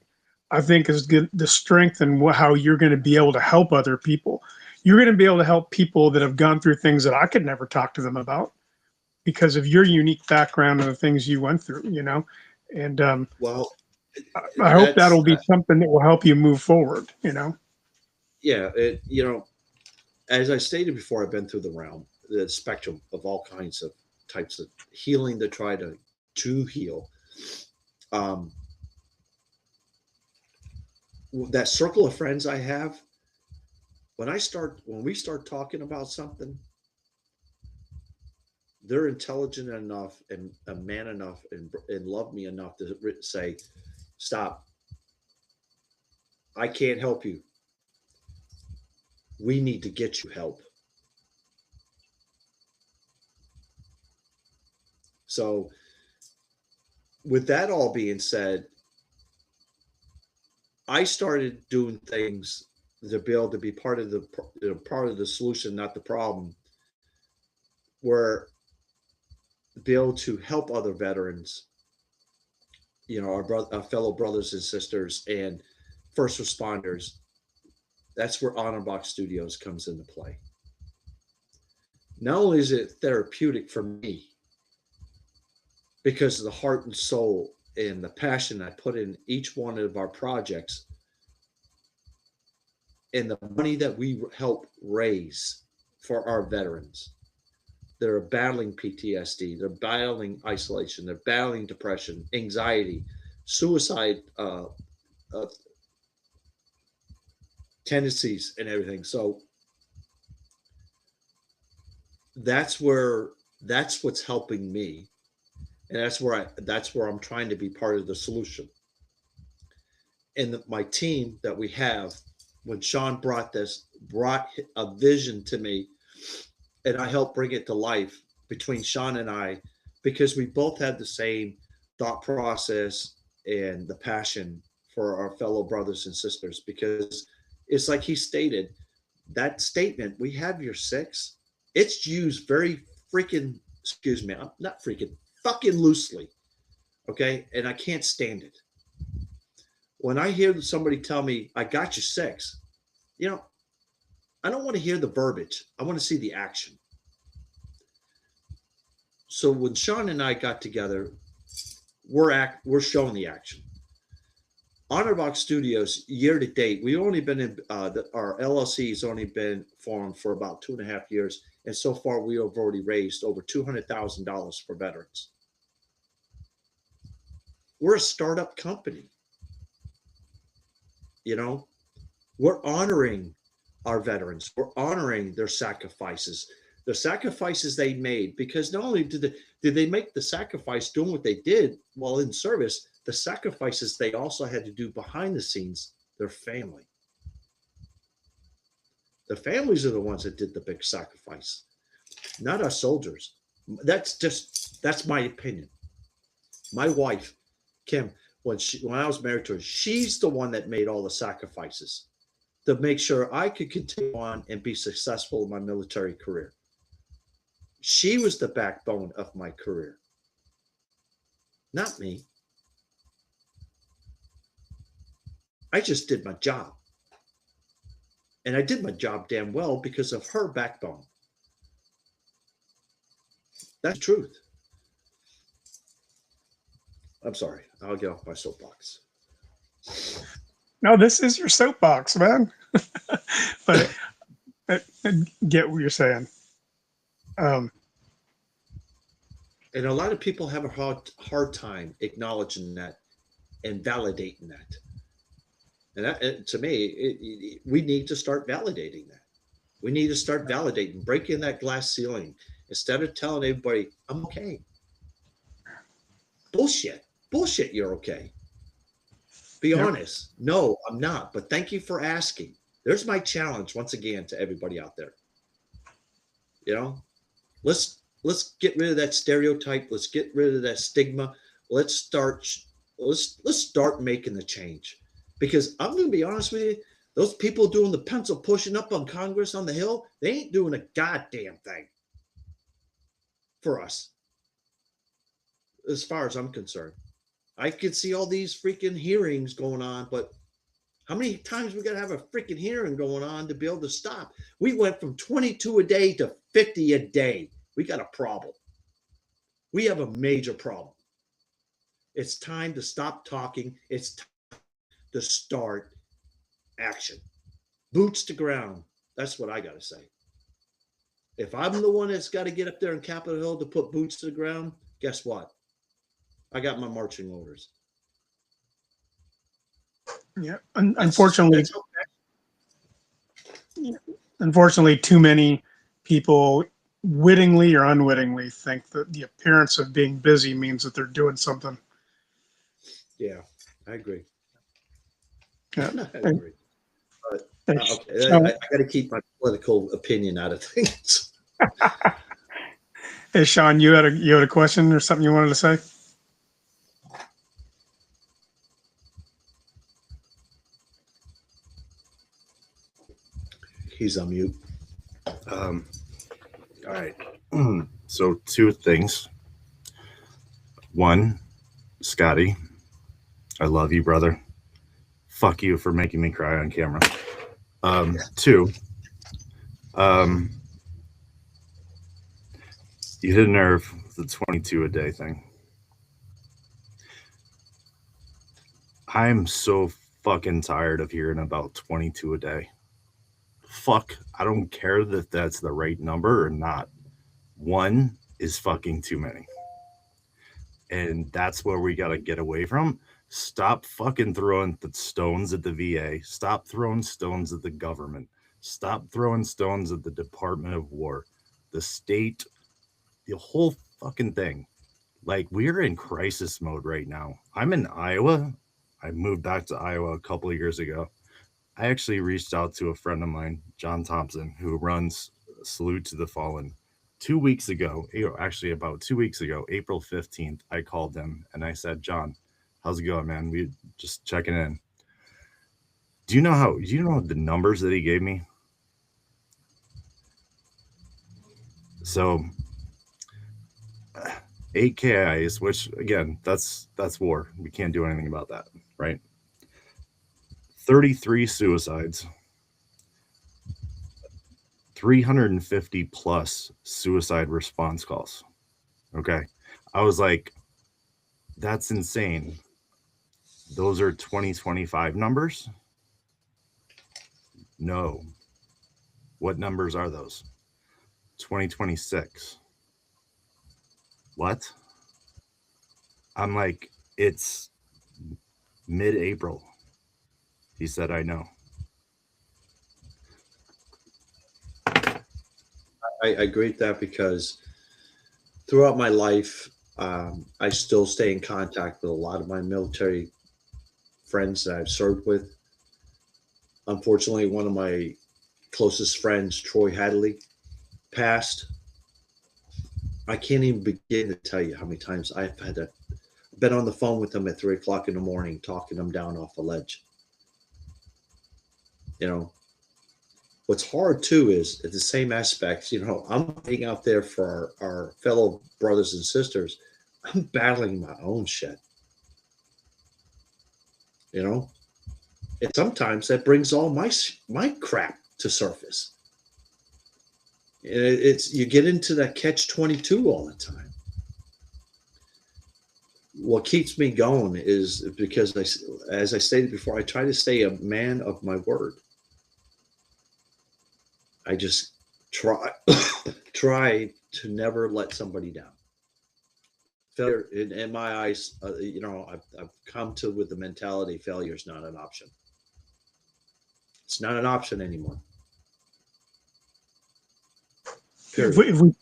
I think is good, the strength and how you're going to be able to help other people. You're going to be able to help people that have gone through things that I could never talk to them about because of your unique background and the things you went through, you know? And Well, I hope that'll be that's something that will help you move forward, you know? yeah. As I stated before, I've been through the spectrum of all kinds of types of healing to try to heal. Um, that circle of friends I have, when we start talking about something, they're intelligent enough and a man enough and love me enough to say, stop. I can't help you. We need to get you help. So with that all being said, I started doing things to be able to be part of the solution, not the problem, where be able to help other veterans, our fellow brothers and sisters and first responders. That's where Honor Box Studios comes into play. Not only is it therapeutic for me because of the heart and soul and the passion I put in each one of our projects and the money that we help raise for our veterans that are battling PTSD, they're battling isolation, they're battling depression, anxiety, suicide tendencies, and everything. So that's what's helping me, and that's where I'm trying to be part of the solution. And my team that we have, when Sean brought a vision to me, and I helped bring it to life between Sean and I, because we both had the same thought process and the passion for our fellow brothers and sisters. Because it's like he stated, that statement, we have your six, it's used very freaking, excuse me, I'm not freaking, fucking loosely. Okay. And I can't stand it. When I hear somebody tell me, I got you six, I don't want to hear the verbiage. I want to see the action. So when Sean and I got together, we're showing the action. Honor Box Studios, year to date, we've only been in our LLC has only been formed for about 2.5 years, and so far we have already raised over $200,000 for veterans. We're a startup company. We're honoring our veterans. We're honoring their sacrifices, the sacrifices they made, because not only did they make the sacrifice doing what they did while in service, the sacrifices they also had to do behind the scenes, their family. The families are the ones that did the big sacrifice, not our soldiers. That's my opinion. My wife, Kim, when I was married to her, she's the one that made all the sacrifices to make sure I could continue on and be successful in my military career. She was the backbone of my career, not me. I just did my job. And I did my job damn well because of her backbone. That's the truth. I'm sorry. I'll get off my soapbox. No, this is your soapbox, man. But I get what you're saying. And a lot of people have a hard time acknowledging that and validating that. And that, to me, we need to start validating that. We need to start validating, breaking that glass ceiling instead of telling everybody, I'm okay. Bullshit. Bullshit, you're okay. Be Yep. honest. No, I'm not. But thank you for asking. There's my challenge once again to everybody out there. You know, let's get rid of that stereotype. Let's get rid of that stigma. Let's start making the change. Because I'm going to be honest with you, those people doing the pencil pushing up on Congress on the Hill, they ain't doing a goddamn thing for us, as far as I'm concerned. I could see all these freaking hearings going on, but how many times we got to have a freaking hearing going on to be able to stop? We went from 22 a day to 50 a day. We got a problem. We have a major problem. It's time to stop talking. It's time to start action. Boots to ground. That's what I got to say. If I'm the one that's got to get up there on Capitol Hill to put boots to the ground, guess what? I got my marching orders. Yeah. Unfortunately, That's too many people wittingly or unwittingly think that the appearance of being busy means that they're doing something. yeah, I agree. Yeah. I agree. But okay, Sean, I got to keep my political opinion out of things. hey, Sean, you had a question or something you wanted to say? He's on mute. All right. So 2 things. 1, Scotty, I love you, brother. Fuck you for making me cry on camera. 2, you hit a nerve with the 22 a day thing. I'm so fucking tired of hearing about 22 a day. Fuck, I don't care that that's the right number or not. 1 is fucking too many. And that's where we got to get away from. Stop fucking throwing the stones at the VA. Stop throwing stones at the government. Stop throwing stones at the Department of War, the state, the whole fucking thing. Like, we're in crisis mode right now. I'm in Iowa. I moved back to Iowa a couple of years ago. I actually reached out to a friend of mine, John Thompson, who runs Salute to the Fallen. 2 weeks ago, actually about 2 weeks ago, April 15th, I called him and I said, John, how's it going, man? We just checking in. Do you know the numbers that he gave me? So 8 KIs, which again, that's war. We can't do anything about that, right? 33 suicides, 350 plus suicide response calls. Okay. I was like, that's insane. Those are 2025 numbers? No. What numbers are those? 2026. What? I'm like, it's mid-April. He said, I know. I agree with that because throughout my life, I still stay in contact with a lot of my military friends that I've served with. Unfortunately, one of my closest friends, Troy Hadley, passed. I can't even begin to tell you how many times I've been on the phone with him at 3 o'clock in the morning, talking him down off a ledge. You know, what's hard too is at the same aspects, you know, I'm being out there for our fellow brothers and sisters. I'm battling my own shit. You know, and sometimes that brings all my crap to surface. It's you get into that catch-22 all the time. What keeps me going is because as I stated before, I try to stay a man of my word. I just try to never let somebody down. Failure, in my eyes, you know, I've come to with the mentality failure is not an option. It's not an option anymore. Period.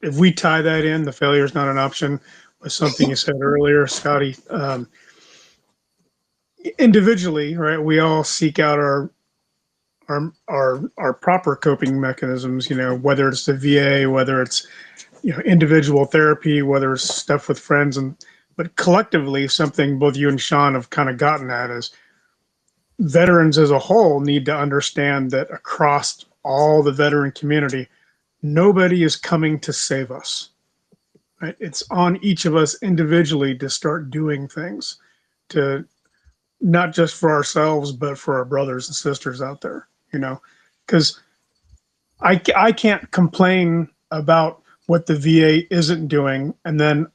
If we tie that in, the failure is not an option. with something you said earlier, Scotty. Individually, right? We all seek out our proper coping mechanisms. You know, whether it's the VA, whether it's individual therapy, whether it's stuff with friends, but collectively, something both you and Sean have kind of gotten at is veterans as a whole need to understand that across all the veteran community, nobody is coming to save us. Right? It's on each of us individually to start doing things, to not just for ourselves, but for our brothers and sisters out there, because I can't complain about what the VA isn't doing and then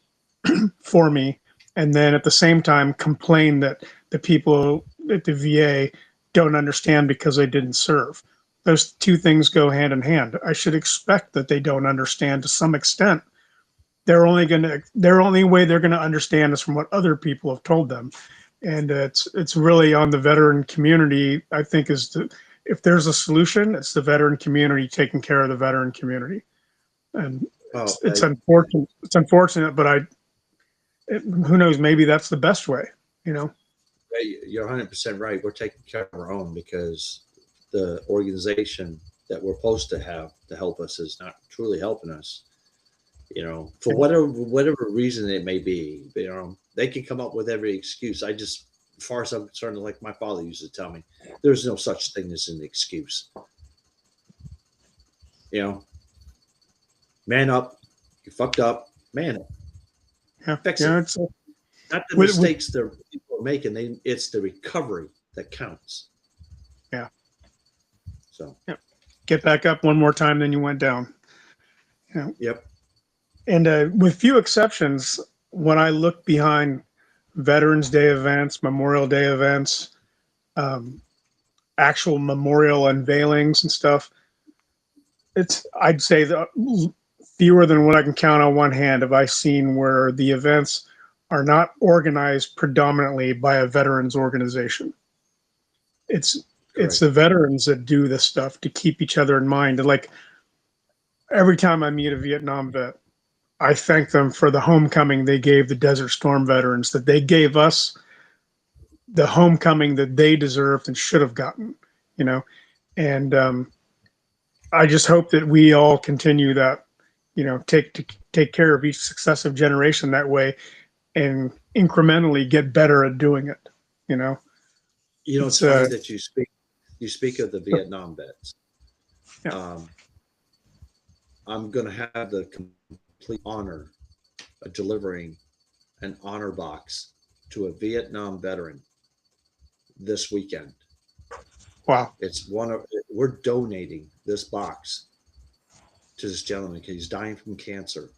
for me, and then at the same time complain that the people at the VA don't understand because they didn't serve. Those two things go hand in hand. I should expect that they don't understand to some extent. Their only way they're gonna understand is from what other people have told them. And it's really on the veteran community, I think, if there's a solution, it's the veteran community taking care of the veteran community. And it's unfortunate. It's unfortunate, but who knows? Maybe that's the best way. You're 100% right. We're taking care of our own because the organization that we're supposed to have to help us is not truly helping us. For whatever reason it may be. They can come up with every excuse. As far as I'm concerned, like my father used to tell me, there's no such thing as an excuse. Man up. You fucked up. Man up. Yeah, fix it. Not the mistakes the people are making. It's the recovery that counts. Yeah. So. Yep. Get back up one more time, then you went down. Yep. And with few exceptions, when I look behind Veterans Day events, Memorial Day events, actual memorial unveilings and stuff, I'd say that fewer than what I can count on one hand have I seen where the events are not organized predominantly by a veterans organization. It's the veterans that do this stuff to keep each other in mind. And like every time I meet a Vietnam vet, I thank them for the homecoming they gave the Desert Storm veterans, that they gave us the homecoming that they deserved and should have gotten, and I just hope that we all continue that, take care of each successive generation that way and incrementally get better at doing it, It's funny that you speak of the Vietnam vets. Yeah. I'm going to have the complete honor of delivering an honor box to a Vietnam veteran this weekend. Wow. We're donating this box to this gentleman because he's dying from cancer.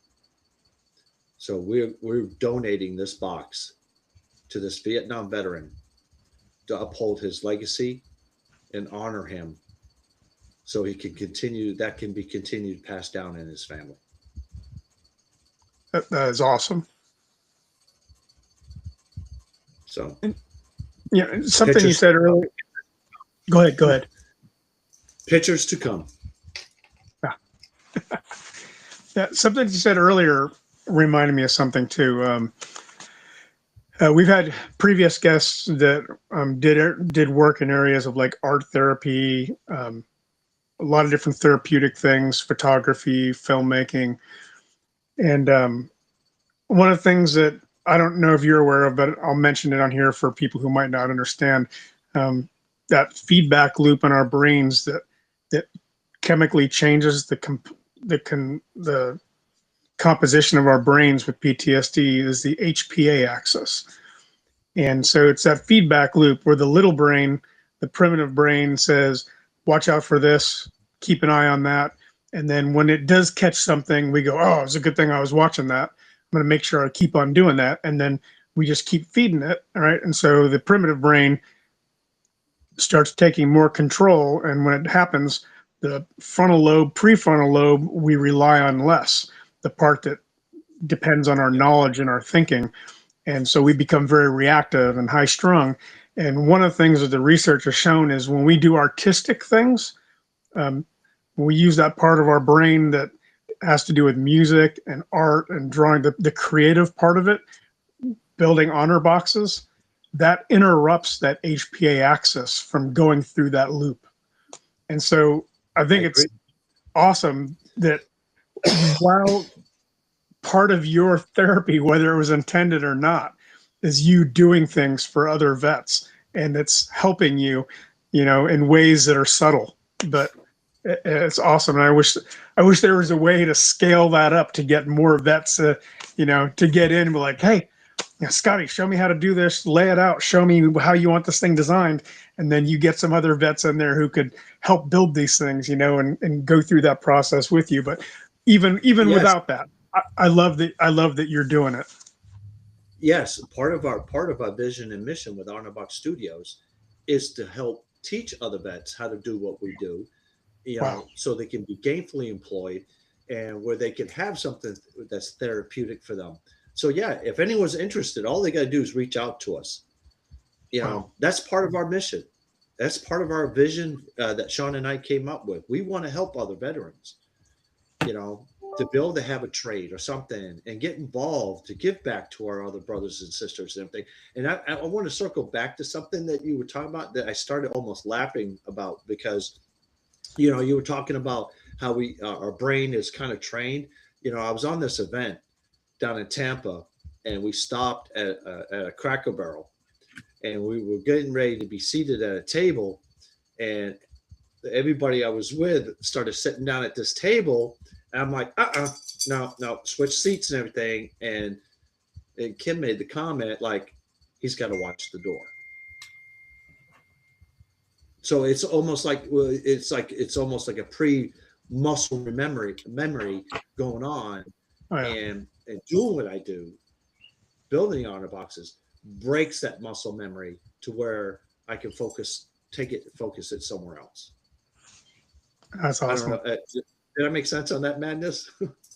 So we're donating this box to this Vietnam veteran to uphold his legacy and honor him so he can can be continued passed down in his family. That is awesome. So yeah, something you said earlier. Go ahead. Pictures to come. Yeah, something you said earlier reminded me of something too. We've had previous guests that did work in areas of like art therapy, a lot of different therapeutic things, photography, filmmaking, and one of the things that I don't know if you're aware of, but I'll mention it on here for people who might not understand, that feedback loop in our brains that chemically changes the composition of our brains with PTSD is the HPA axis. And so it's that feedback loop where the little brain, the primitive brain, says, watch out for this, keep an eye on that. And then when it does catch something, we go, oh, it's a good thing I was watching that. I'm going to make sure I keep on doing that. And then we just keep feeding it. All right. And so the primitive brain starts taking more control. And when it happens, the frontal lobe, prefrontal lobe, we rely on less, the part that depends on our knowledge and our thinking. And so we become very reactive and high strung. And one of the things that the research has shown is when we do artistic things, we use that part of our brain that has to do with music and art and drawing, the creative part of it, building honor boxes, that interrupts that HPA axis from going through that loop. And so I think I it's agree. awesome that while part of your therapy, whether it was intended or not, is you doing things for other vets, and it's helping you, in ways that are subtle, but it's awesome. And I wish there was a way to scale that up to get more vets, to get in and be like, hey, Scotty, show me how to do this, lay it out, show me how you want this thing designed. And then you get some other vets in there who could help build these things, and go through that process with you. But even Yes. without that, I love that you're doing it. Yes, part of our vision and mission with Arnabox Studios is to help teach other vets how to do what we do, Wow. so they can be gainfully employed and where they can have something that's therapeutic for them. So yeah, if anyone's interested, all they got to do is reach out to us. Wow. That's part of our mission. That's part of our vision that Sean and I came up with. We want to help other veterans, to be able to have a trade or something and get involved to give back to our other brothers and sisters and everything. And I want to circle back to something that you were talking about that I started almost laughing about because, you were talking about how our brain is kind of trained. I was on this event down in Tampa and we stopped at a Cracker Barrel and we were getting ready to be seated at a table and everybody I was with started sitting down at this table. And I'm like, no, switch seats and everything. And Kim made the comment like, he's got to watch the door. So it's almost like it's almost like a pre-muscle memory going on, Oh, yeah. and doing what I do, building honor boxes breaks that muscle memory to where I can focus it somewhere else. That's I don't awesome. know. Did that make sense on that madness?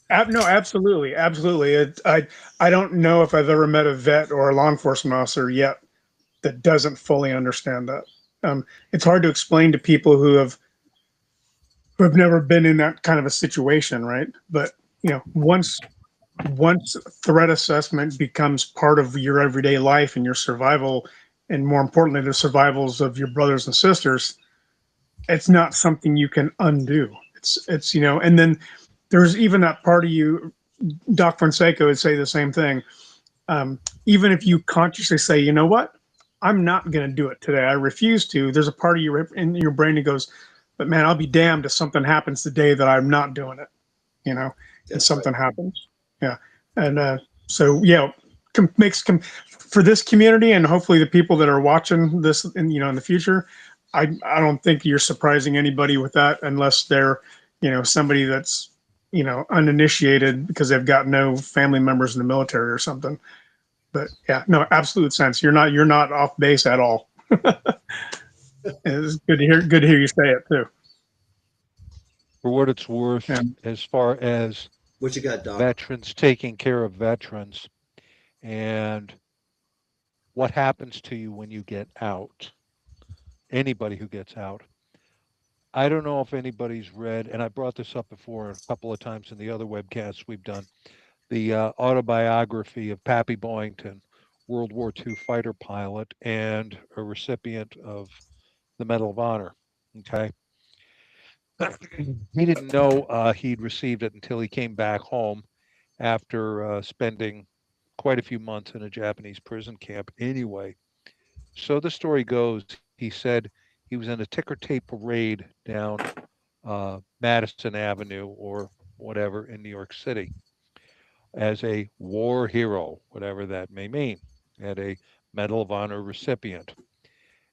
No, absolutely, absolutely. I don't know if I've ever met a vet or a law enforcement officer yet that doesn't fully understand that. It's hard to explain to people who have never been in that kind of a situation, right? But once threat assessment becomes part of your everyday life and your survival, and more importantly, the survivals of your brothers and sisters, it's not something you can undo. It's and then there's even that part of you, Doc Fonseca would say the same thing. Even if you consciously say, you know what, I'm not going to do it today, I refuse to. There's a part of you in your brain that goes, but man, I'll be damned if something happens the day that I'm not doing it, and That's something right. happens. Yeah. And so, yeah, for this community and hopefully the people that are watching this in the future, I don't think you're surprising anybody with that unless they're, somebody that's, uninitiated because they've got no family members in the military or something. But yeah, no, absolute sense. You're not off base at all. It's good to hear you say it too. For what it's worth, Yeah. as far as What you got, Doc? veterans taking care of veterans and what happens to you when you get out, anybody who gets out. I don't know if anybody's read, and I brought this up before a couple of times in the other webcasts we've done, the autobiography of Pappy Boyington, World War II fighter pilot and a recipient of the Medal of Honor. Okay. He didn't know he'd received it until he came back home after spending quite a few months in a Japanese prison camp anyway. So the story goes, he said he was in a ticker tape parade down Madison Avenue or whatever in New York City as a war hero, whatever that may mean, and a Medal of Honor recipient.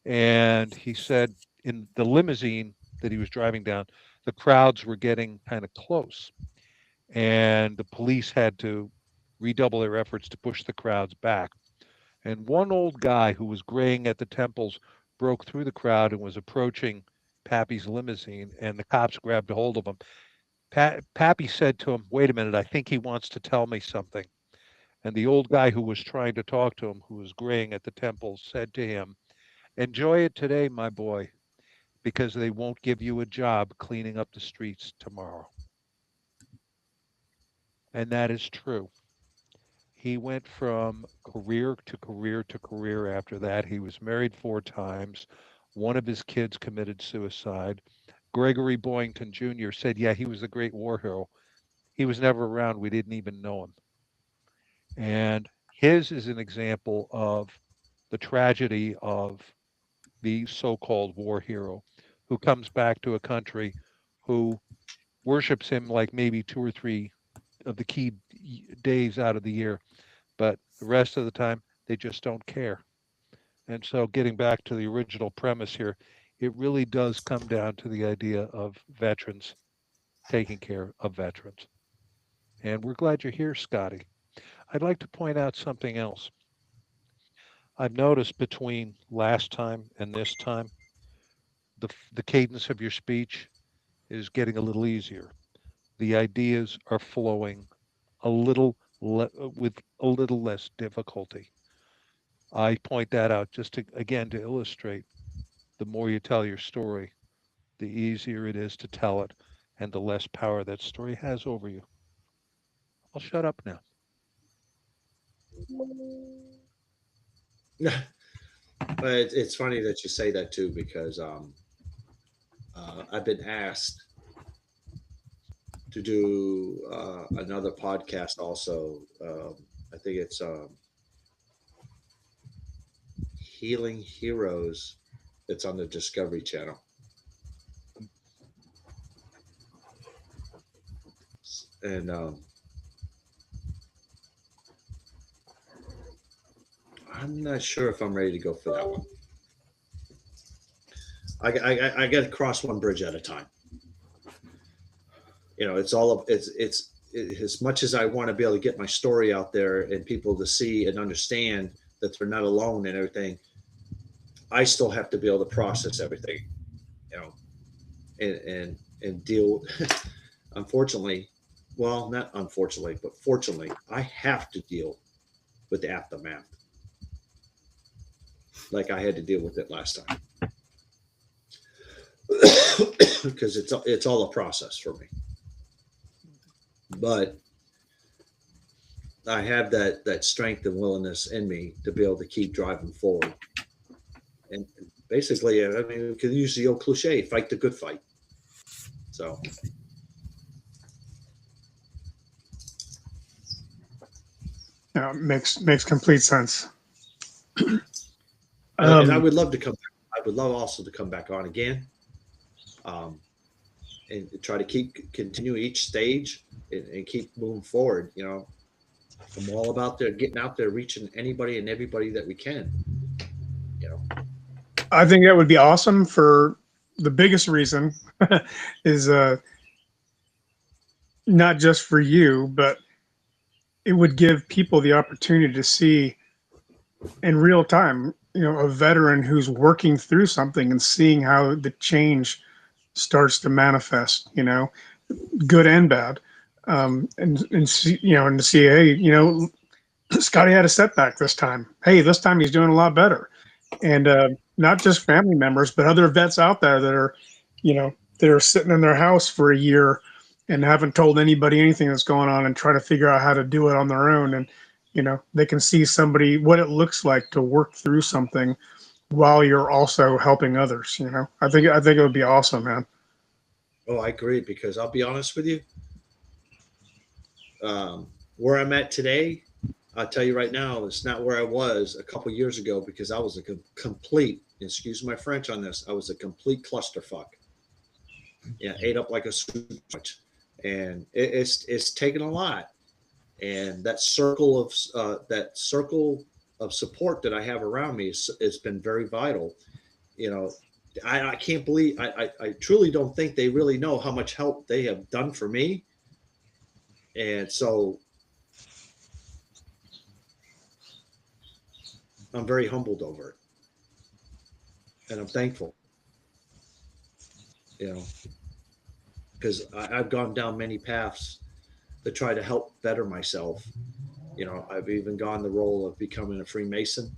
And he said in the limousine that he was driving down, the crowds were getting kind of close, and the police had to redouble their efforts to push the crowds back. And one old guy who was graying at the temples broke through the crowd and was approaching Pappy's limousine, and the cops grabbed a hold of him. Pappy said to him, "Wait a minute, I think he wants to tell me something." And the old guy who was trying to talk to him, who was graying at the temples, said to him, "Enjoy it today, my boy, because they won't give you a job cleaning up the streets tomorrow." And that is true. He went from career to career to career after that. He was married 4 times. One of his kids committed suicide. Gregory Boyington Jr. said, yeah, he was a great war hero. He was never around. We didn't even know him. And his is an example of the tragedy of the so called war hero who comes back to a country who worships him like maybe 2 or 3 of the key days out of the year, but the rest of the time they just don't care. And so, getting back to the original premise here, it really does come down to the idea of veterans taking care of veterans. And we're glad you're here, Scotty. I'd like to point out something else. I've noticed between last time and this time, the cadence of your speech is getting a little easier. The ideas are flowing a little with a little less difficulty. I point that out just to, again, to illustrate the more you tell your story, the easier it is to tell it and the less power that story has over you. I'll shut up now. But it's funny that you say that too, because I've been asked to do another podcast also. I think it's Healing Heroes. It's on the Discovery Channel. And I'm not sure if I'm ready to go for that one. I got to cross one bridge at a time. You know, it's all of it's as much as I want to be able to get my story out there and people to see and understand that they're not alone and everything. I still have to be able to process everything, you know, and deal. Unfortunately, well, not unfortunately, but fortunately, I have to deal with the aftermath, like I had to deal with it last time, because it's all a process for me. But I have that strength and willingness in me to be able to keep driving forward. And basically, I mean, we could use the old cliche: "Fight the good fight." So, Yeah, makes complete sense. and I would love to come. I would love also to come back on again, um, and try to continue each stage and keep moving forward. You know, I'm all about getting out there, reaching anybody and everybody that we can. You know, I think that would be awesome for the biggest reason is not just for you, but it would give people the opportunity to see in real time, you know, a veteran who's working through something and seeing how the change starts to manifest, you know, good and bad. And see, you know, and to see, hey, you know, Scotty had a setback this time. Hey, this time he's doing a lot better. And not just family members, but other vets out there that are, you know, that are sitting in their house for a year and haven't told anybody anything that's going on and try to figure out how to do it on their own. And, you know, they can see somebody, what it looks like to work through something while you're also helping others. You know, I think it would be awesome, man. oh, I agree, because I'll be honest with you, where I'm at today, I'll tell you right now, it's not where I was a couple years ago, because I was a complete, excuse my French on this, I was a complete clusterfuck. Yeah, ate up like a sandwich, and it's taken a lot. And that circle of support that I have around me it's been very vital. You know, I can't believe I truly don't think they really know how much help they have done for me. And so I'm very humbled over it, and I'm thankful. You know, because I've gone down many paths to try to help better myself. You know, I've even gone the role of becoming a Freemason.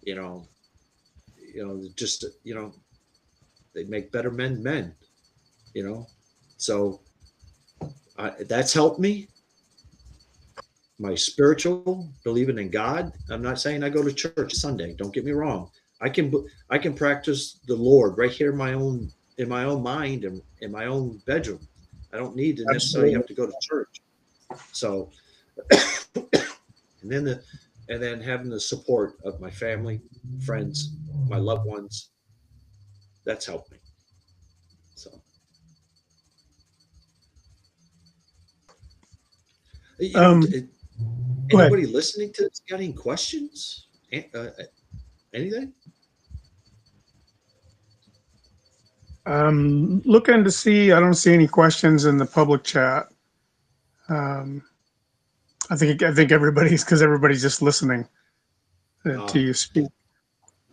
You know, just they make better men. You know, so that's helped me. my spiritual, believing in God. I'm not saying I go to church Sunday. Don't get me wrong. I can practice the Lord right here in my own mind and in my own bedroom. I don't need to necessarily have to go to church. So, and then having the support of my family, friends, my loved ones, that's helped me. So, you know, anybody listening to this got any questions? Anything? Looking to see, I don't see any questions in the public chat. I think everybody's, because everybody's just listening to you speak.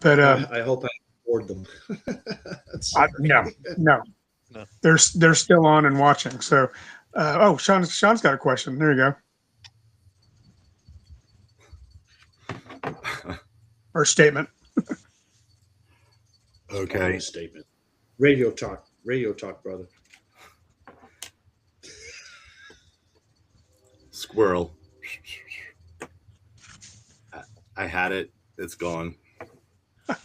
But I hope I bored them. No, they're still on and watching. So, Sean's got a question. There you go. Or statement. Okay. Statement. Radio talk, brother. Squirrel. I had it. It's gone. All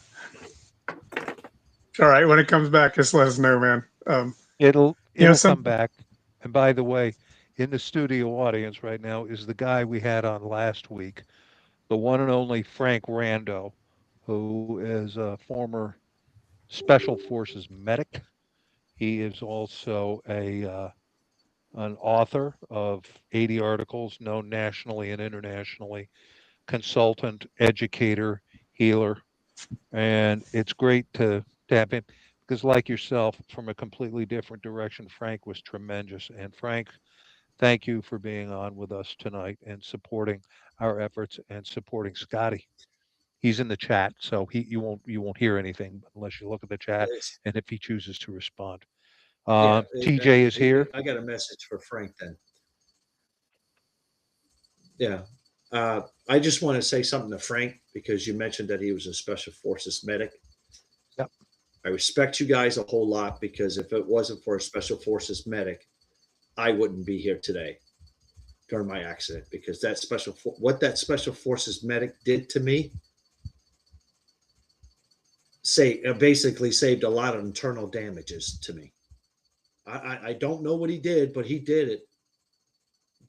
right. When it comes back, just let us know, man. It'll come back. And by the way, in the studio audience right now is the guy we had on last week, the one and only Frank Rando, who is a former Special Forces medic. He is also an author of 80 articles, known nationally and internationally, consultant, educator, healer. And it's great to have him because, like yourself, from a completely different direction, Frank was tremendous. And Frank, thank you for being on with us tonight and supporting our efforts and supporting Scotty. He's in the chat, so you won't hear anything unless you look at the chat and if he chooses to respond. TJ is here. I got a message for Frank then. Yeah. I just want to say something to Frank because you mentioned that he was a Special Forces medic. Yep. I respect you guys a whole lot because if it wasn't for a Special Forces medic, I wouldn't be here today during my accident because what that Special Forces medic did to me basically saved a lot of internal damages to me. I don't know what he did, but he did it.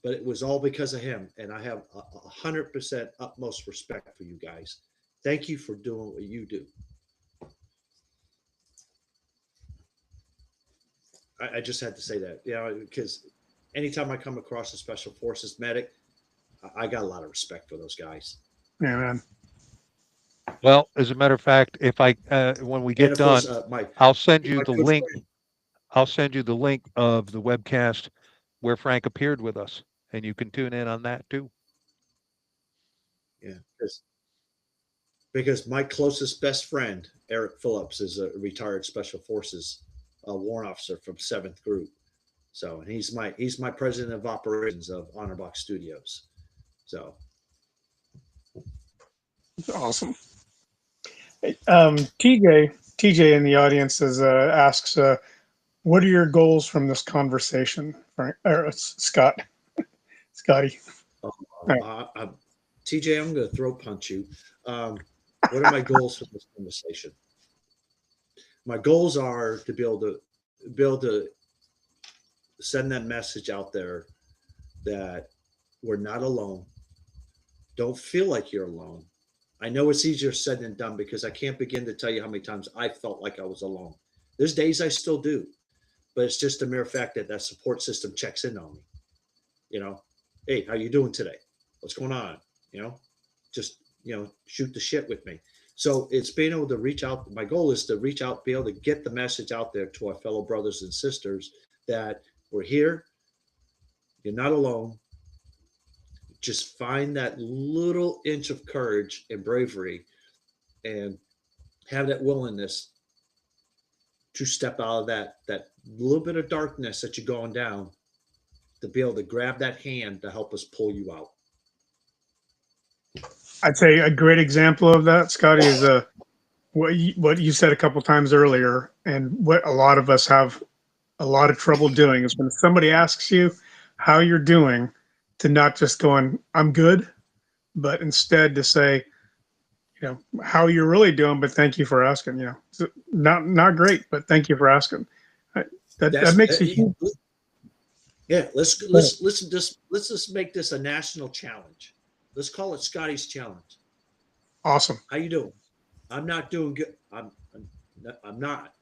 But it was all because of him. And I have 100% utmost respect for you guys. Thank you for doing what you do. I just had to say that, because anytime I come across a Special Forces medic, I got a lot of respect for those guys. Yeah, man. Well, as a matter of fact, if when we get done, I'll send you the link. I'll send you the link of the webcast where Frank appeared with us, and you can tune in on that too. Yeah, because my closest best friend, Eric Phillips, is a retired Special Forces warrant officer from 7th Group. So, and he's my president of operations of Honorbox Studios. So, awesome. TJ in the audience asks, what are your goals from this conversation, Frank or Scotty? TJ, I'm going to throw punch you. What are my goals for this conversation? My goals are to be able to send that message out there that we're not alone. Don't feel like you're alone. I know it's easier said than done because I can't begin to tell you how many times I felt like I was alone. There's days I still do, but it's just a mere fact that support system checks in on me. Hey, how you doing today? What's going on? Just, shoot the shit with me. So it's being able to reach out. My goal is to reach out, be able to get the message out there to our fellow brothers and sisters that we're here. You're not alone. Just find that little inch of courage and bravery and have that willingness to step out of that little bit of darkness that you're going down to be able to grab that hand to help us pull you out. I'd say a great example of that, Scotty, is what you said a couple times earlier, and what a lot of us have a lot of trouble doing is when somebody asks you how you're doing, to not just going, I'm good, but instead to say, how you're really doing, but thank you for asking. Not great, but thank you for asking. That makes a huge. Yeah, let's just make this a national challenge. Let's call it Scotty's challenge. Awesome. How you doing? I'm not doing good. I'm not,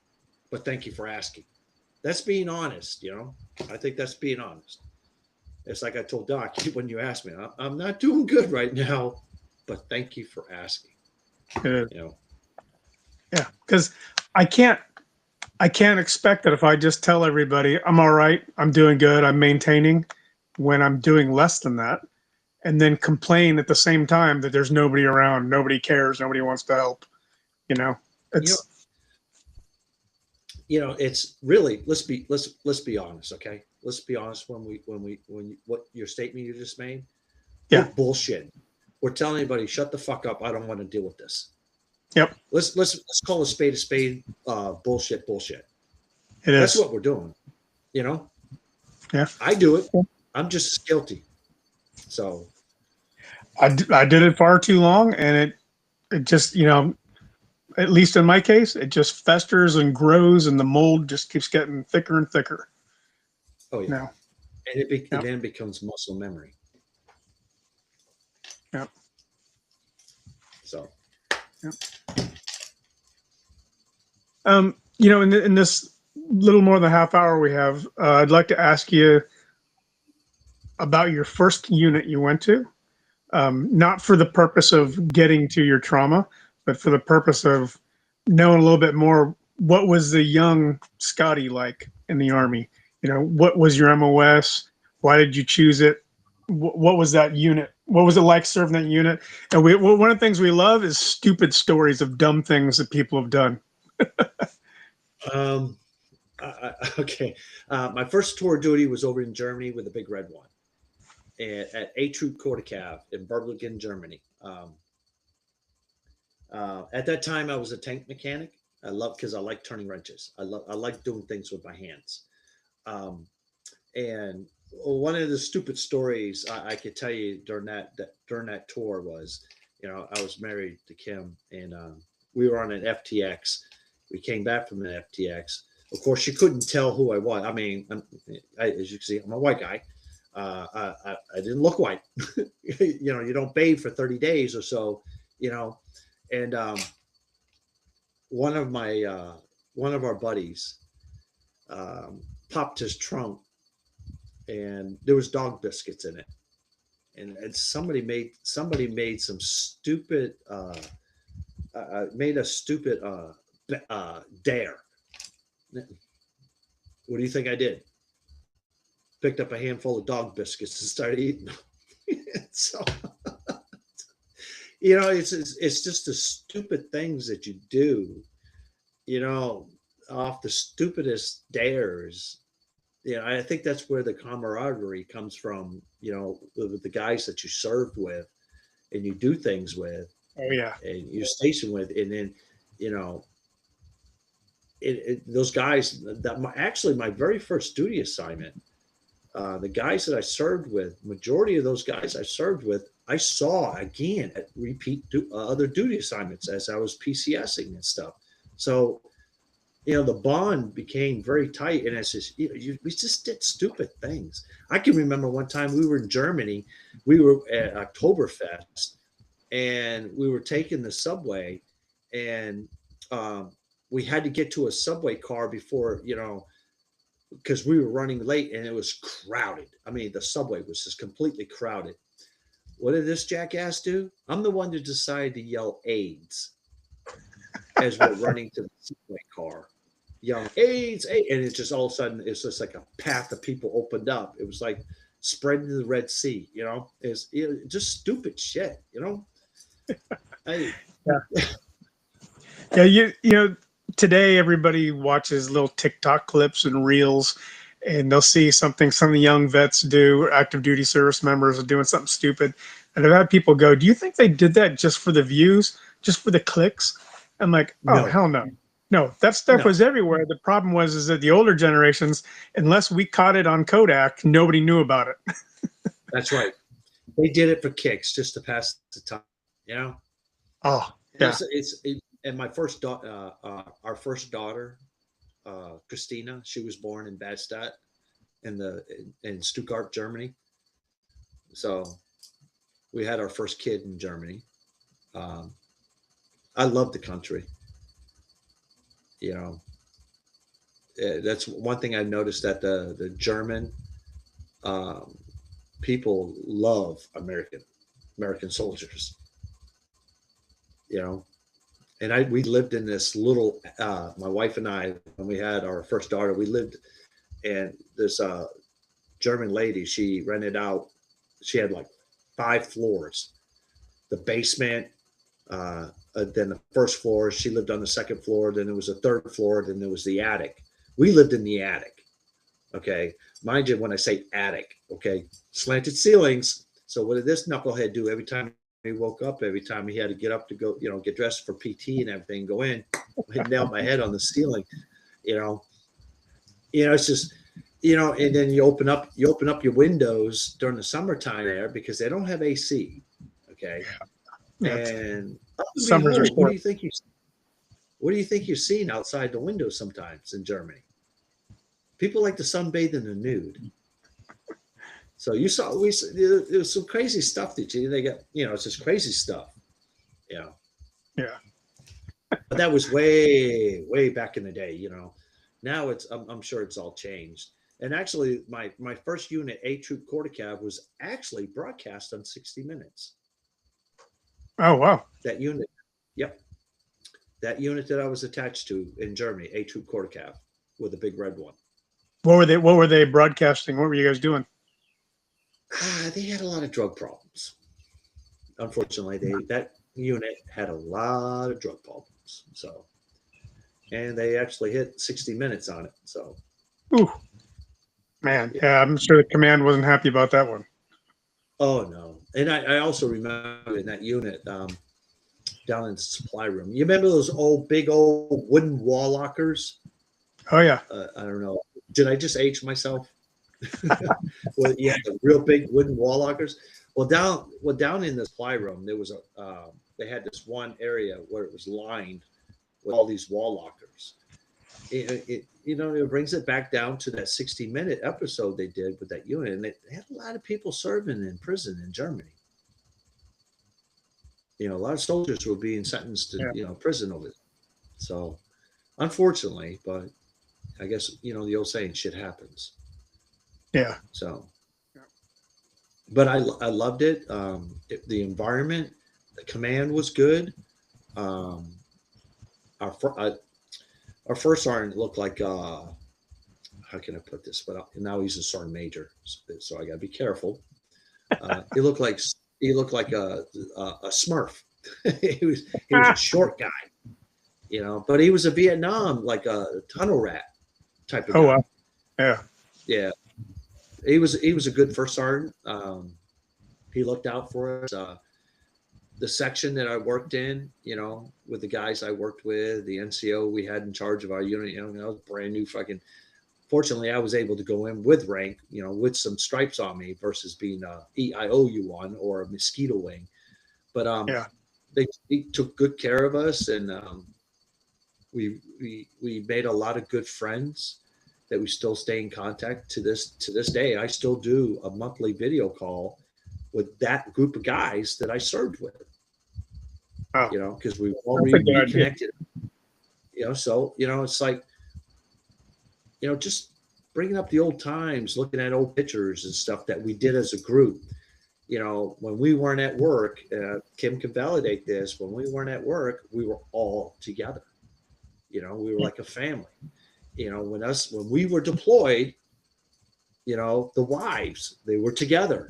but thank you for asking. That's being honest. I think that's being honest. It's like I told Doc when you asked me, I'm not doing good right now, but thank you for asking. Yeah, because I can't expect that if I just tell everybody I'm all right, I'm doing good, I'm maintaining, when I'm doing less than that, and then complain at the same time that there's nobody around, nobody cares, nobody wants to help. It's it's really, let's be honest, okay? Let's be honest when what your statement you just made. Yeah. We're bullshit. We're telling anybody, shut the fuck up. I don't want to deal with this. Yep. Let's call a spade a spade. Bullshit. It is. That's what we're doing. Yeah. I do it. I'm just as guilty. So I did it far too long, and it just, at least in my case, it just festers and grows, and the mold just keeps getting thicker and thicker. Oh yeah. Now. And it then becomes muscle memory. Yep. So. Yep. In this little more than a half hour we have, I'd like to ask you about your first unit you went to, not for the purpose of getting to your trauma, but for the purpose of knowing a little bit more. What was the young Scotty like in the Army? What was your MOS? Why did you choose it? What was that unit? What was it like serving that unit? And one of the things we love is stupid stories of dumb things that people have done. Okay. My first tour of duty was over in Germany with the Big Red One at A Troop Kortecav in Berlingen, Germany. At that time, I was a tank mechanic. Because I like turning wrenches. I like doing things with my hands. And one of the stupid stories I could tell you during that tour was, I was married to Kim, and we were on an FTX. We came back from an FTX. Of course, she couldn't tell who I was. I mean, as you can see, I'm a white guy. I didn't look white. You don't bathe for 30 days or so. And one of our buddies popped his trunk, and there was dog biscuits in it, and somebody made some stupid made a stupid dare. What do you think I did? Picked up a handful of dog biscuits and started eating them. So it's just the stupid things that you do, off the stupidest dares. I think that's where the camaraderie comes from, with the guys that you served with and you do things with. Oh yeah. And you're stationed with, and then, those guys actually my very first duty assignment, the guys that I served with, majority of those guys I served with, I saw again at repeat other duty assignments as I was PCSing and stuff. So, the bond became very tight, and it's just, we just did stupid things. I can remember one time we were in Germany, we were at Oktoberfest, and we were taking the subway, and we had to get to a subway car before, because we were running late and it was crowded. I mean, the subway was just completely crowded. What did this jackass do? I'm the one that decided to yell AIDS as we're running to the subway car. Yelling AIDS, AIDS, and it's just all of a sudden, it's just like a path of people opened up. It was like spreading to the Red Sea, It's just stupid shit, Yeah, today everybody watches little TikTok clips and reels, and they'll see something some of the young vets do, or active duty service members are doing something stupid. And I've had people go, do you think they did that just for the views, just for the clicks? I'm like, oh, No. hell no. No, that stuff was everywhere. The problem was that the older generations, unless we caught it on Kodak, nobody knew about it. That's right. They did it for kicks, just to pass the time. You know. Oh, yeah. And my first daughter, our first daughter, Christina, she was born in Badstadt, in Stuttgart, Germany. So we had our first kid in Germany. I love the country. You know, that's one thing I've noticed, that the German people love American soldiers. You know, and we lived in this little. My wife and I, when we had our first daughter, we lived, and this German lady, she rented out. She had like 5 floors, the basement, then the first floor. She lived on the second floor. Then there was a third floor. Then there was the attic. We lived in the attic. Okay, mind you, when I say attic, okay, slanted ceilings. So what did this knucklehead do every time he woke up? Every time he had to get up to go, get dressed for PT and everything, go in, I'd nail my head on the ceiling. It's just, and then you open up your windows during the summertime there, because they don't have AC. Okay. Yeah. And Summers are what do you think you're seeing outside the window sometimes in Germany? People like to sunbathe in the nude. So there was some crazy stuff that they got, it's just crazy stuff. Yeah. But that was way, way back in the day, Now I'm sure it's all changed. And actually my first unit, A Troop Quarter Cav, was actually broadcast on 60 Minutes. Oh, wow. That unit. Yep. That unit that I was attached to in Germany, A Troop Quarter Cav, with the big red one. What were they broadcasting? What were you guys doing? They had a lot of drug problems. Unfortunately, that unit had a lot of drug problems. So, and they actually hit 60 Minutes on it. So, ooh, man, yeah, I'm sure the command wasn't happy about that one. Oh no! And I also remember in that unit, down in the supply room. You remember those big old wooden wall lockers? Oh yeah. I don't know. Did I just age myself? Well, yeah, the real big wooden wall lockers. Well, down in the supply room, there was they had this one area where it was lined with all these wall lockers. It brings it back down to that 60-minute episode they did with that unit, and they had a lot of people serving in prison in Germany. A lot of soldiers were being sentenced to prison over it. So, unfortunately, but I guess the old saying, shit happens. Yeah. So, but I loved it. The environment, the command was good. Our first sergeant looked like how can I put this? But now he's a sergeant major, so I got to be careful. He looked like a Smurf. he was a short guy, but he was a Vietnam, like a tunnel rat type of guy. Oh wow. Yeah. Yeah. He was a good first sergeant. He looked out for us. The section that I worked in, with the guys I worked with, the NCO we had in charge of our unit, I was brand new fucking. Fortunately, I was able to go in with rank, with some stripes on me versus being a EIOU1 or a mosquito wing. But they took good care of us, and we made a lot of good friends that we still stay in contact to this day. I still do a monthly video call with that group of guys that I served with. Oh. Because we all reconnected. So it's like, just bringing up the old times, looking at old pictures and stuff that we did as a group. When we weren't at work, Kim can validate this. When we weren't at work, we were all together. We were like a family. When we were deployed, the wives, they were together.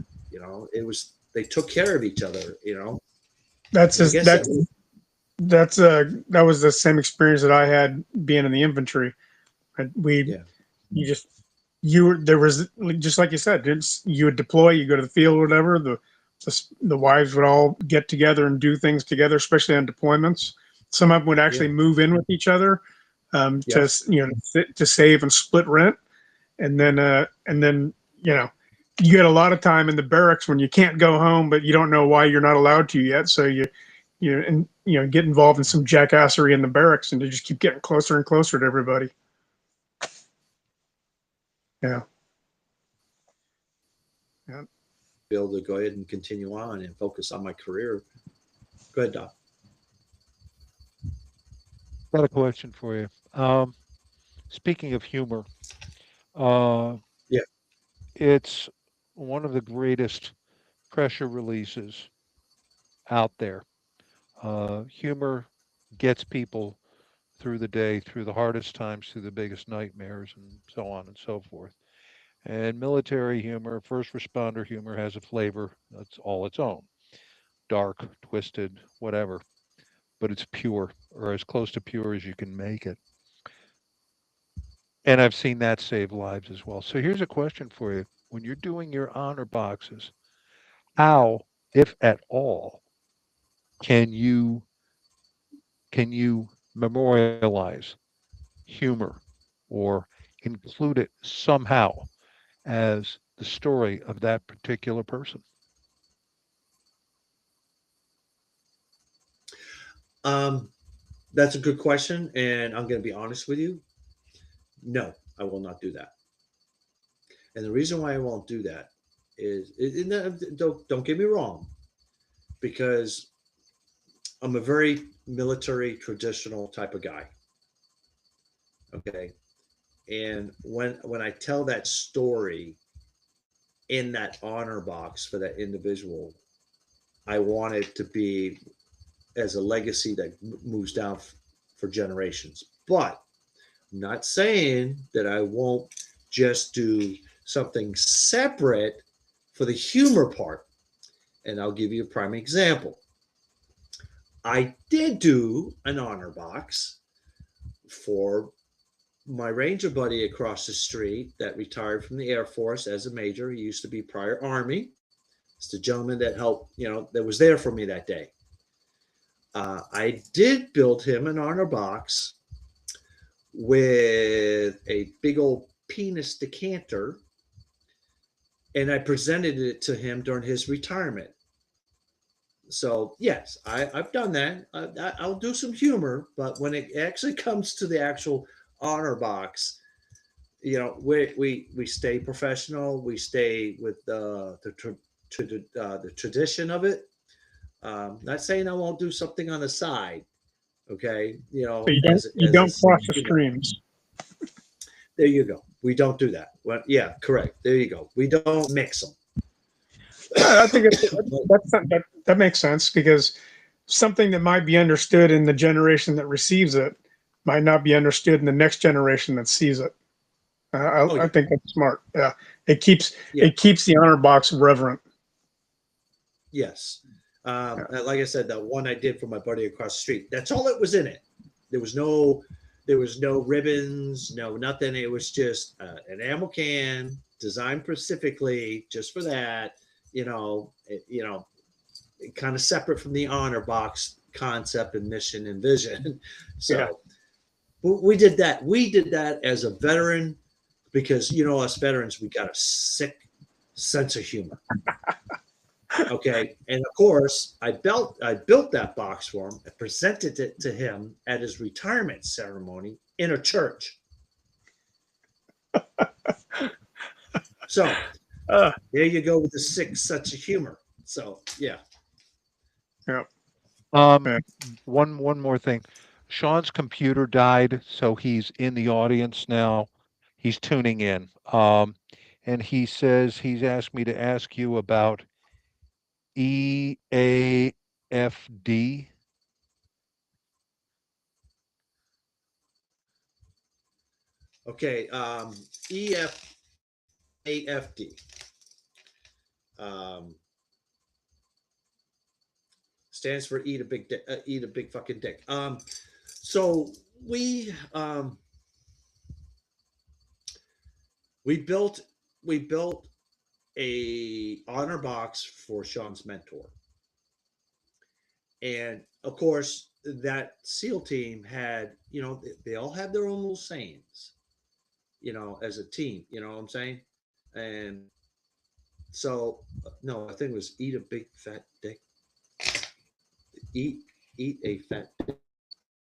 They took care of each other. That was the same experience that I had being in the infantry. There was just like you said, you would deploy, you go to the field or whatever. The wives would all get together and do things together, especially on deployments. Some of them would actually move in with each other to save and split rent, and then you get a lot of time in the barracks when you can't go home, but you don't know why you're not allowed to yet. So you get involved in some jackassery in the barracks, and you just keep getting closer and closer to everybody. Yeah. Be able to go ahead and continue on and focus on my career. Go ahead, Doc. Got a question for you. Speaking of humor, uh, Yeah. it's one of the greatest pressure releases out there. Humor gets people through the day, through the hardest times, through the biggest nightmares, and so on and so forth. And military humor, first responder humor has a flavor that's all its own, dark, twisted, whatever, but it's pure or as close to pure as you can make it. And I've seen that save lives as well. So here's a question for you. When you're doing your honor boxes, how, if at all, can you memorialize humor or include it somehow as the story of that particular person? That's a good question, and I'm going to be honest with you. No, I will not do that. And the reason why I won't do that is, don't get me wrong, because I'm a very military traditional type of guy. Okay, and when I tell that story in that honor box for that individual, I want it to be as a legacy that moves down for generations. But I'm not saying that I won't just do something separate for the humor part. And I'll give you a prime example. I did do an honor box for my ranger buddy across the street that retired from the Air Force as a major. He used to be prior Army. It's the gentleman that helped, that was there for me that day. I did build him an honor box with a big old penis decanter, and I presented it to him during his retirement. So yes, I've done that. I'll do some humor, but when it actually comes to the actual honor box, we stay professional. We stay with the tradition of it. Not saying I won't do something on the side. Okay, So you don't cross the streams. There you go. We don't do that. Well, yeah, correct. There you go. We don't mix them. I think that makes sense, because something that might be understood in the generation that receives it might not be understood in the next generation that sees it. I think that's smart. Yeah, it keeps the honor box reverent. Yes. Like I said, the one I did for my buddy across the street, that's all it was in it. There was no ribbons, no nothing. It was just an ammo can designed specifically just for that. Kind of separate from the honor box concept and mission and vision. So we did that. We did that as a veteran because us veterans, we got a sick sense of humor. Okay, and of course, I built that box for him. I presented it to him at his retirement ceremony in a church. So there you go with the sick sense of humor. So yeah. One more thing. Sean's computer died, so he's in the audience now. He's tuning in. And he says he's asked me to ask you about EAFD. Okay, EAFD. Stands for eat a big fucking dick. So we built a honor box for Sean's mentor, and of course that SEAL team had, they all had their own little sayings, as a team. You know what I'm saying? And So no, I think it was eat a big fat dick. Eat a fat dick.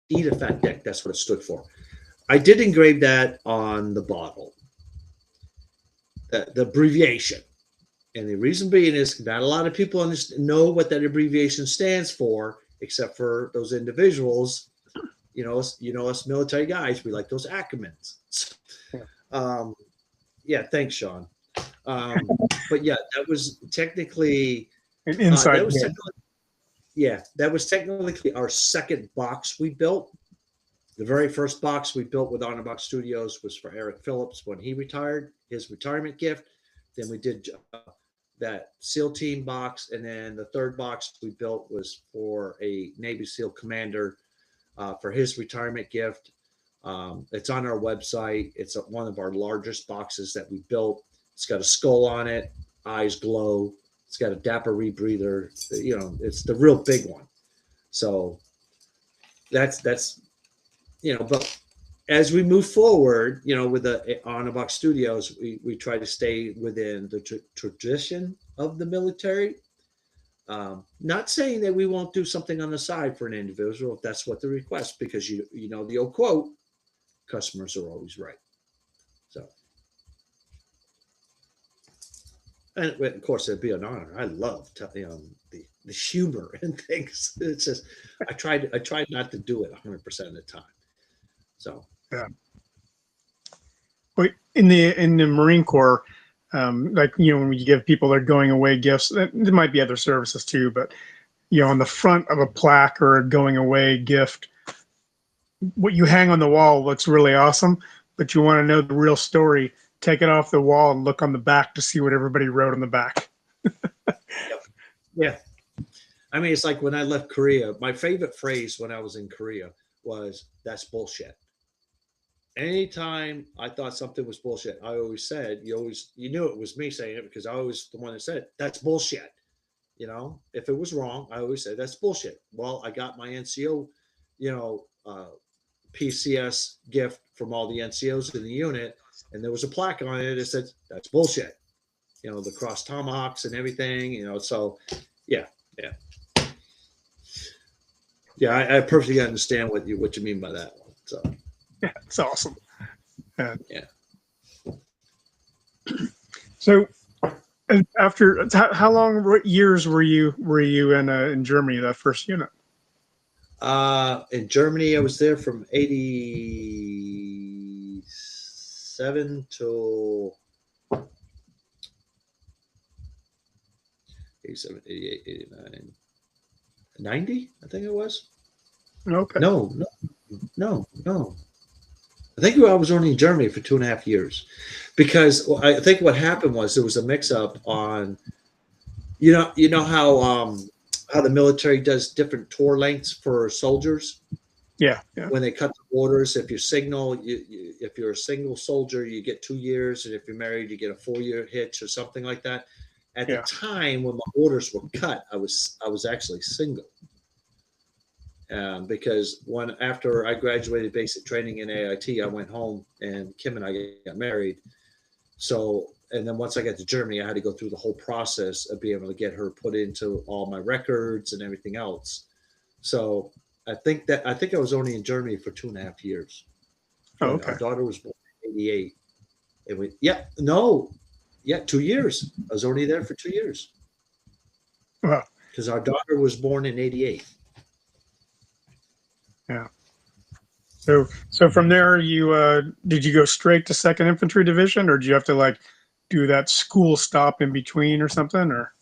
Eat a fat dick. That's what it stood for. I did engrave that on the bottle, the abbreviation. And the reason being is not a lot of people know what that abbreviation stands for, except for those individuals. Us military guys, we like those acronyms. Yeah, thanks, Sean. But yeah, that was technically An inside that was technically our second box we built. The very first box we built with Honorbox Studios was for Eric Phillips when he retired, his retirement gift. Then we did that SEAL team box, and then the third box we built was for a Navy SEAL commander for his retirement gift. It's on our website. It's one of our largest boxes that we built. It's got a skull on it, eyes glow. It's got a Dapper rebreather. It's the real big one. So that's but as we move forward, with the Honorbox Studios, we try to stay within the tradition of the military. Not saying that we won't do something on the side for an individual if that's what they request, because you know the old quote, customers are always right. So, and of course it'd be an honor. I love the humor and things. It's just I tried not to do it 100% of the time. So yeah. But in the Marine Corps, when you give people their going away gifts, there might be other services too, but on the front of a plaque or a going away gift, what you hang on the wall looks really awesome, but you want to know the real story, take it off the wall and look on the back to see what everybody wrote on the back. Yeah. I mean, it's like when I left Korea, my favorite phrase when I was in Korea was, "That's bullshit." Anytime I thought something was bullshit, I always said, you knew it was me saying it because I was the one that said, "That's bullshit." If it was wrong, I always said, "That's bullshit." Well, I got my NCO, PCS gift from all the NCOs in the unit, and there was a plaque on it that said, "That's bullshit." The cross tomahawks and everything, so yeah. I perfectly understand what you mean by that one. So yeah, it's awesome. Yeah. So after how long years were you in Germany, that first unit? In Germany, I was there from 87 to 87, 88, 89, 90, I think it was. Okay. No. I think I was only in Germany for 2.5 years, because I think what happened was there was a mix-up on, how the military does different tour lengths for soldiers. Yeah. When they cut the borders, if you signal, if you're a single soldier, you get 2 years, and if you're married, you get a 4-year hitch or something like that. At the time when my orders were cut, I was actually single. Because after I graduated basic training in AIT, I went home and Kim and I got married. So, and then once I got to Germany, I had to go through the whole process of being able to get her put into all my records and everything else. So I think I was only in Germany for 2.5 years. Oh, okay. Our daughter was born in 88. And 2 years. I was only there for 2 years. Wow. Because our daughter was born in 88. Yeah. So from there, did you go straight to 2nd Infantry Division, or did you have to do that school stop in between or something, or?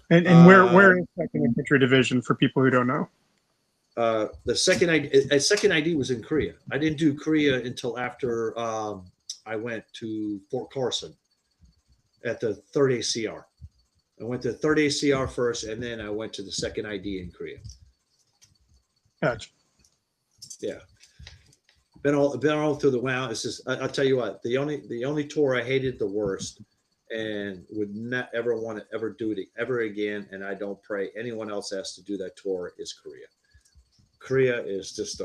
And where is 2nd Infantry Division for people who don't know? The second ID was in Korea. I didn't do Korea until after I went to Fort Carson at the 3rd ACR. I went to the 3rd ACR first, and then I went to the 2nd ID in Korea. Gotcha. Yeah, been all through the wow. It's just I'll tell you what, the only tour I hated the worst and would not ever want to ever do it ever again, and I don't pray anyone else has to do that tour, is Korea. Korea is just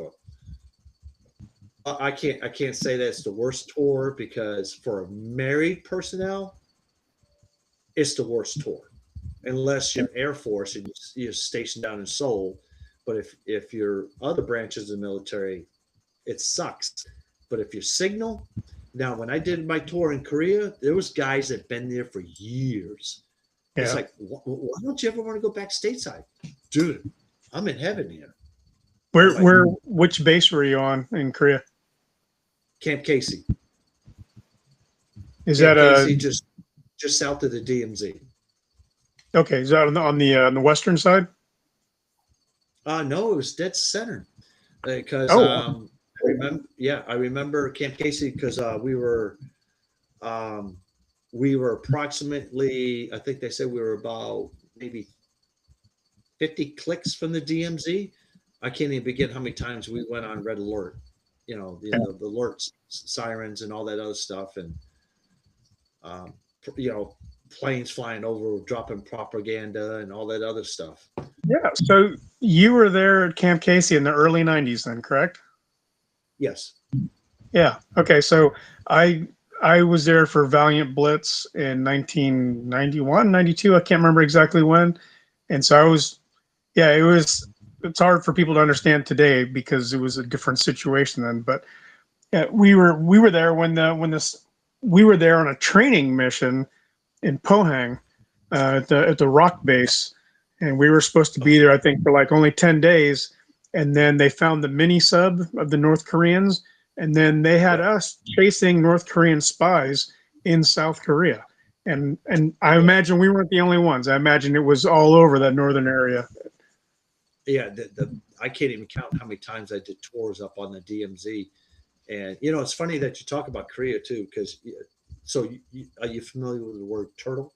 I can't say that it's the worst tour, because for married personnel, it's the worst tour, unless you're Air Force and you're stationed down in Seoul. But if you're other branches of the military, it sucks. But if you're signal, now when I did my tour in Korea, there was guys that been there for years. Yeah. It's like, why don't you ever want to go back stateside, dude? I'm in heaven here. Which base were you on in Korea? Camp Casey. Is Camp that Casey, just south of the DMZ? okay? Is that on the western side? No, it was dead center. Because I remember Camp Casey because we were approximately, I think they said we were about maybe 50 clicks from the DMZ. I can't even begin how many times we went on red alert, the alerts, sirens, and all that other stuff, and planes flying over, dropping propaganda, and all that other stuff. Yeah. So you were there at Camp Casey in the early '90s, then, correct? Yes. Yeah. Okay. So I was there for Valiant Blitz in 1991, 92. I can't remember exactly when. And so I was, it's hard for people to understand today because it was a different situation then. But yeah, we were there we were there on a training mission in Pohang at the ROK base. And we were supposed to be there, I think, for like only 10 days. And then they found the mini sub of the North Koreans. And then they had us chasing North Korean spies in South Korea. And I imagine we weren't the only ones. I imagine it was all over that northern area. Yeah, I can't even count how many times I did tours up on the DMZ. And, it's funny that you talk about Korea, too, because are you familiar with the word turtle?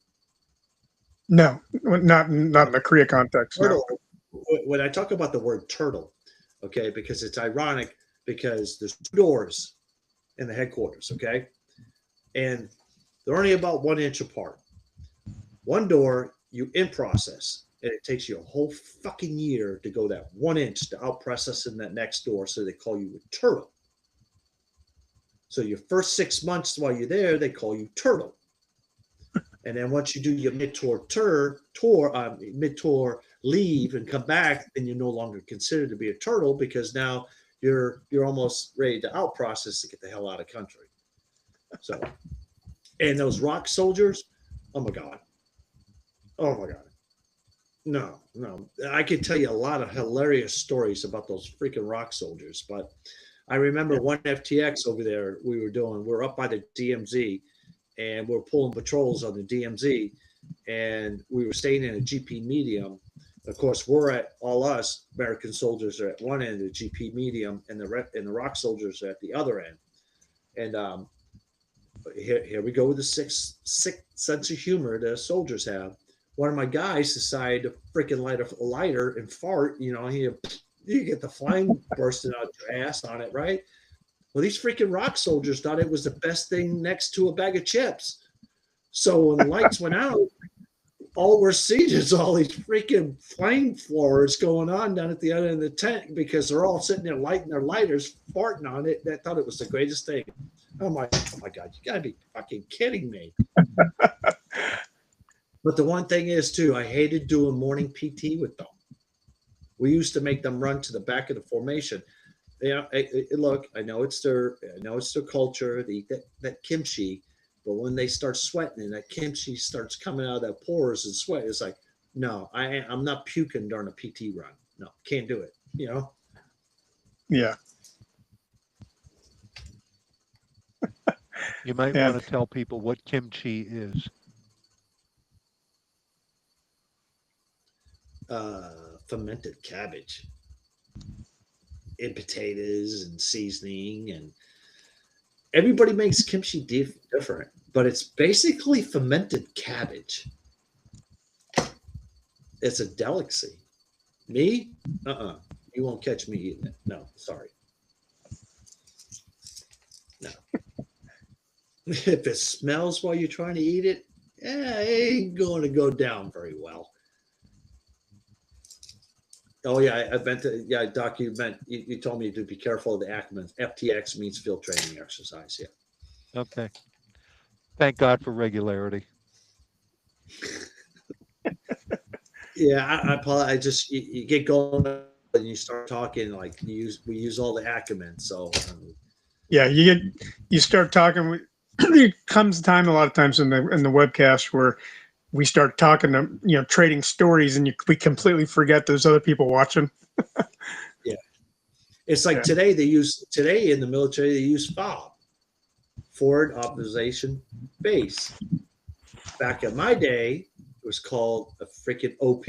No, not in the Korea context. Turtle. No. When I talk about the word turtle, okay, because it's ironic because there's 2 doors in the headquarters, okay, and they're only about 1 inch apart. One door you in process, and it takes you a whole fucking year to go that 1 inch to out process in that next door, so they call you a turtle. So your first 6 months while you're there, they call you turtle. And then once you do your mid-tour leave and come back, then you're no longer considered to be a turtle because now you're almost ready to out process to get the hell out of country. So, and those ROK soldiers, oh my God. No. I could tell you a lot of hilarious stories about those freaking ROK soldiers, but I remember one FTX over there we're up by the DMZ. And we're pulling patrols on the DMZ, and we were staying in a GP medium. Of course, all us American soldiers are at one end of the GP medium, and the ROK soldiers are at the other end. And here we go with the sick sense of humor the soldiers have. One of my guys decided to freaking light a lighter and fart. You get the flame bursting out your ass on it, right? Well, these freaking ROK soldiers thought it was the best thing next to a bag of chips. So when the lights went out, all we're seeing is all these freaking flamethrowers going on down at the other end of the tent because they're all sitting there lighting their lighters, farting on it. They thought it was the greatest thing. I'm like, oh my God, you got to be fucking kidding me. But the one thing is, too, I hated doing morning PT with them. We used to make them run to the back of the formation. Look, I know it's their culture. They eat that kimchi, but when they start sweating and that kimchi starts coming out of their pores and sweat, it's like, no, I'm not puking during a PT run. No, can't do it. Yeah. You might want to tell people what kimchi is. Fermented cabbage. And potatoes and seasoning, and everybody makes kimchi different, but it's basically fermented cabbage. It's a delicacy. Me? You won't catch me eating it. No, sorry. No. If it smells while you're trying to eat it, it ain't going to go down very well. Oh yeah, Doc, you told me to be careful of the acronyms. FTX means field training exercise. Yeah. Okay. Thank God for regularity. Yeah, I just you get going and you start talking like we use all the acronyms. So Yeah, you start talking. It comes time a lot of times in the webcast where we start talking to trading stories, and we completely forget there's other people watching. yeah, it's like Yeah. today in the military they use FOB, forward optimization base. Back in my day, it was called a freaking OP.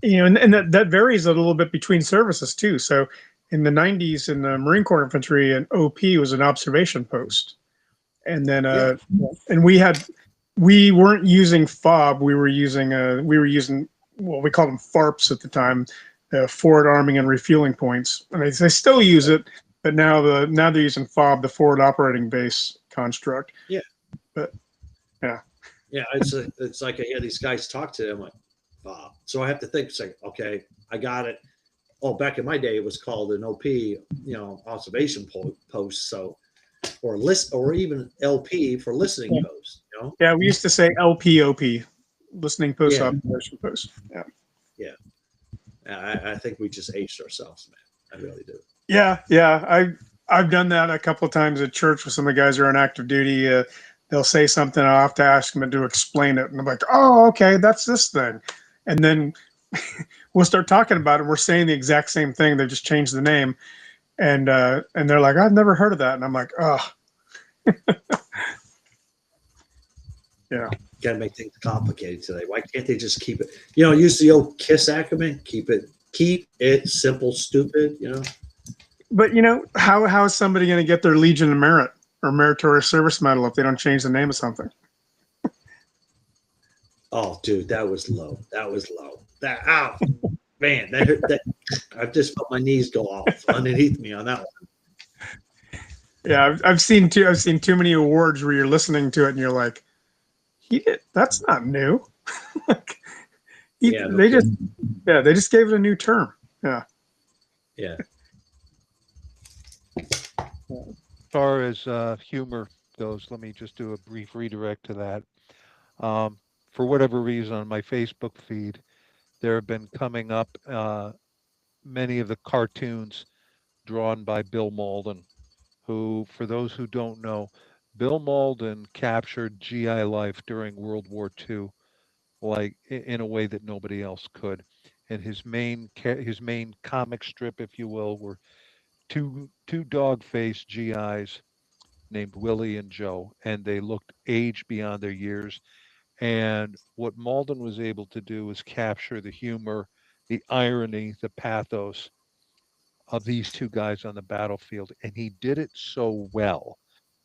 And that varies a little bit between services too. So in the 90s in the Marine Corps Infantry, an OP was an observation post. And then Yeah. and we weren't using FOB, we were using well, we called them FARPs at the time, forward arming and refueling points. And they still use it, but now they're using FOB, the forward operating base construct. Yeah. But yeah. Yeah, it's like I hear these guys talk to them like Bob. So I have to think, it's like, okay, I got it. Oh, back in my day, it was called an OP, observation post. So, or even LP for listening post. Yeah, we used to say LPOP, listening post, Yeah. observation post. Yeah. I think we just aged ourselves, man. I really do. Yeah. I've done that a couple of times at church with some of the guys who are on active duty. They'll say something, I'll have to ask them to explain it, and I'm like, oh, okay, that's this thing, and then we'll start talking about it. We're saying the exact same thing. They just changed the name, and they're like, I've never heard of that, and I'm like, oh. Yeah. Got to make things complicated today. Why can't they just keep it? Use the old KISS acronym. Keep it simple, stupid. But how is somebody going to get their Legion of Merit or Meritorious Service Medal if they don't change the name of something? Oh, dude, that was low. Man, that I've just felt my knees go off underneath me on that one. Yeah, I've seen too many awards where you're listening to it and you're like, that's not new. They just gave it a new term. Yeah. Yeah. As far as humor goes, let me just do a brief redirect to that. For whatever reason, on my Facebook feed, there have been coming up many of the cartoons drawn by Bill Malden, who, for those who don't know, Bill Malden captured GI life during World War II, like in a way that nobody else could. And his main comic strip, if you will, were two dog-faced GIs named Willie and Joe, and they looked aged beyond their years. And what Malden was able to do was capture the humor, the irony, the pathos of these two guys on the battlefield, and he did it so well.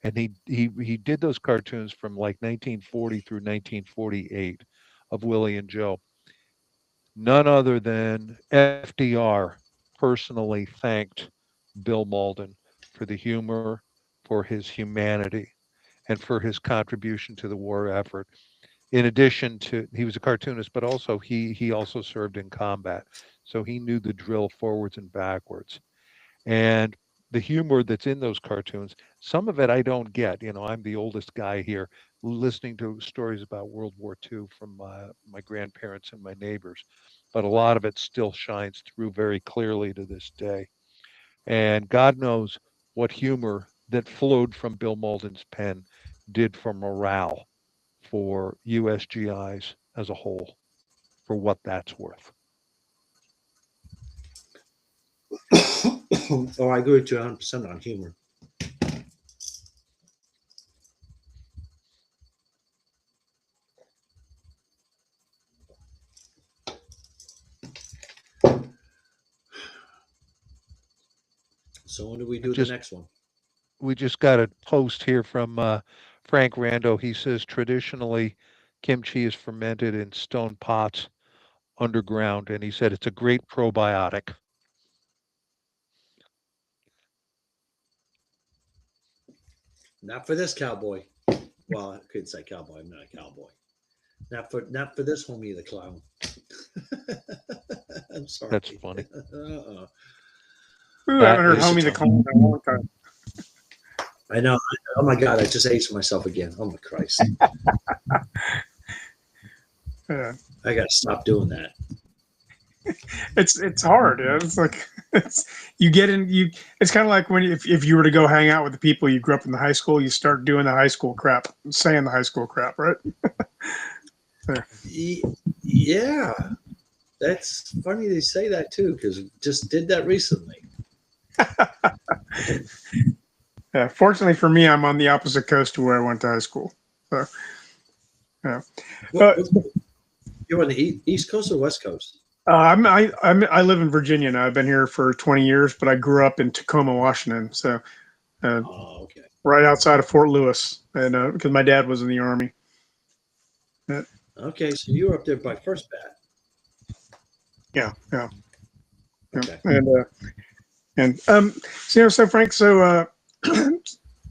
And he did those cartoons from like 1940 through 1948 of Willie and Joe. None other than FDR personally thanked Bill Malden for the humor, for his humanity, and for his contribution to the war effort. In addition to, he was a cartoonist, but also he also served in combat, so he knew the drill forwards and backwards. And the humor that's in those cartoons, some of it I don't get. I'm the oldest guy here, listening to stories about World War II from my grandparents and my neighbors, but a lot of it still shines through very clearly to this day. And God knows what humor that flowed from Bill Malden's pen did for morale for USGIs as a whole, for what that's worth. Oh, I agree with you 100% on humor. So when do we do the next one? We just got a post here from Frank Rando. He says traditionally kimchi is fermented in stone pots underground, and he said it's a great probiotic. Not for this cowboy. Well, I could say cowboy. I'm not a cowboy. Not for this homie, the clown. I'm sorry. That's funny. Ooh, I haven't heard Homie the Clown in a long time. I know. Oh my God, I just aged myself again. Oh my Christ. I got to stop doing that. It's hard. Yeah. It's like you get in you. It's kind of like when if you were to go hang out with the people you grew up in the high school, you start doing the high school crap, saying the high school crap, right? Yeah, that's funny they say that too, because just did that recently. Yeah. Fortunately for me, I'm on the opposite coast to where I went to high school. So, yeah. What, you're on the East Coast or West Coast? I live in Virginia now. I've been here for 20 years, but I grew up in Tacoma, Washington. So, Oh, okay. right outside of Fort Lewis, and because my dad was in the Army. Okay, so you were up there by first bat. Yeah. Okay. So Frank,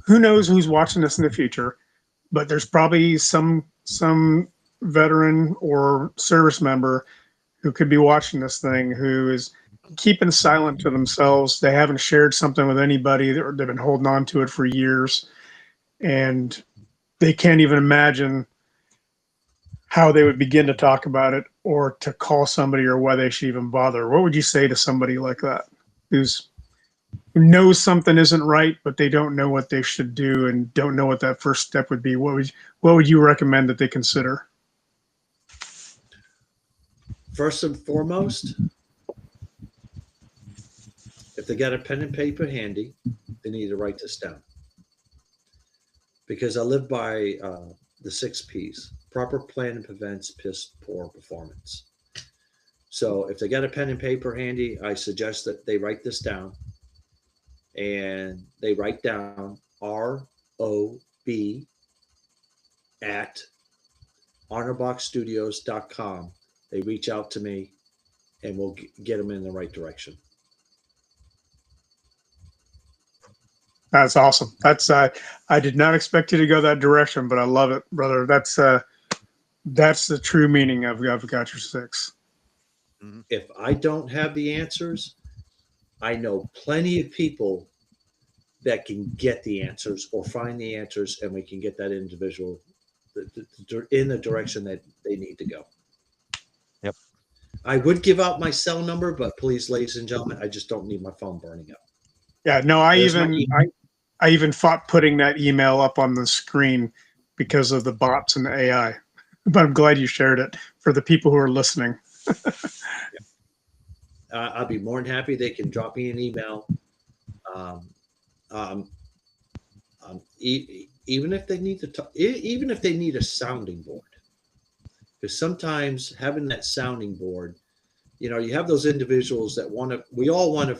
who knows who's watching this in the future? But there's probably some veteran or service member who could be watching this thing who is keeping silent to themselves. They haven't shared something with anybody, or they've been holding on to it for years, and they can't even imagine how they would begin to talk about it or to call somebody or why they should even bother. What would you say to somebody like that who knows something isn't right, but they don't know what they should do and don't know what that first step would be? What would you recommend that they consider? First and foremost, if they got a pen and paper handy, they need to write this down. Because I live by the 6 P's. Proper planning prevents piss poor performance. So if they got a pen and paper handy, I suggest that they write this down. And they write down ROB at honorboxstudios.com. They reach out to me and we'll get them in the right direction. That's awesome. That's I did not expect you to go that direction, but I love it, brother. That's the true meaning of I've got your 6. If I don't have the answers, I know plenty of people that can get the answers or find the answers, and we can get that individual in the direction that they need to go. Yep. I would give out my cell number, but please, ladies and gentlemen, I just don't need my phone burning up. Yeah, no, I even fought putting that email up on the screen because of the bots and the AI. But I'm glad you shared it for the people who are listening. I'll be more than happy. They can drop me an email. Even if they need to talk, even if they need a sounding board, because sometimes having that sounding board, you have those individuals that we all want to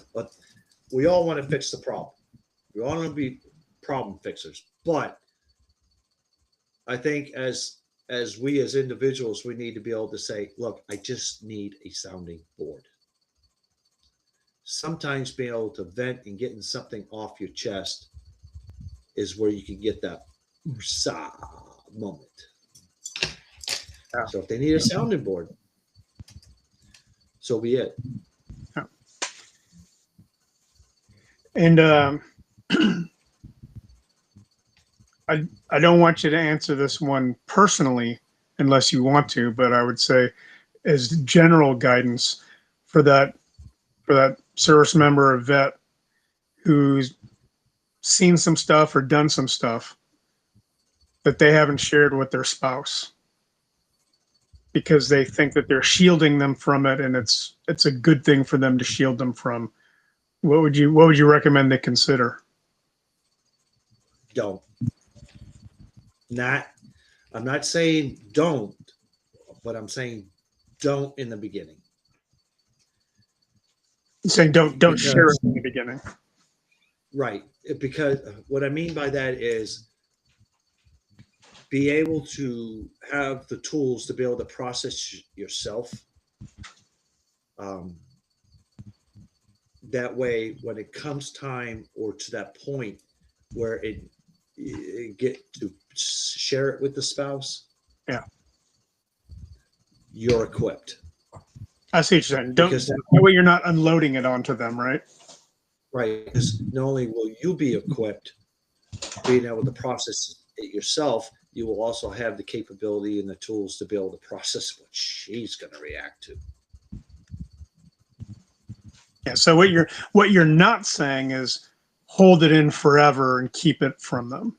fix the problem. We all want to be problem fixers, but I think as we as individuals, we need to be able to say, look, I just need a sounding board. Sometimes being able to vent and getting something off your chest is where you can get that moment. Yeah. So if they need a sounding board, so be it. Yeah. And I don't want you to answer this one personally unless you want to, but I would say as general guidance for that service member or vet who's seen some stuff or done some stuff that they haven't shared with their spouse because they think that they're shielding them from it, and it's a good thing for them to shield them from. What would you recommend they consider? Don't. I'm not saying don't, but I'm saying don't in the beginning. You're saying don't share it in the beginning. Right. Because what I mean by that is be able to have the tools to be able to process yourself. That way, when it comes time or to that point where it get to share it with the spouse, you're equipped. I see what you're saying. That way you're not unloading it onto them, right? Right. Because not only will you be equipped, being able to process it yourself, you will also have the capability and the tools to be able to process what she's going to react to. Yeah. So what you're not saying is hold it in forever and keep it from them.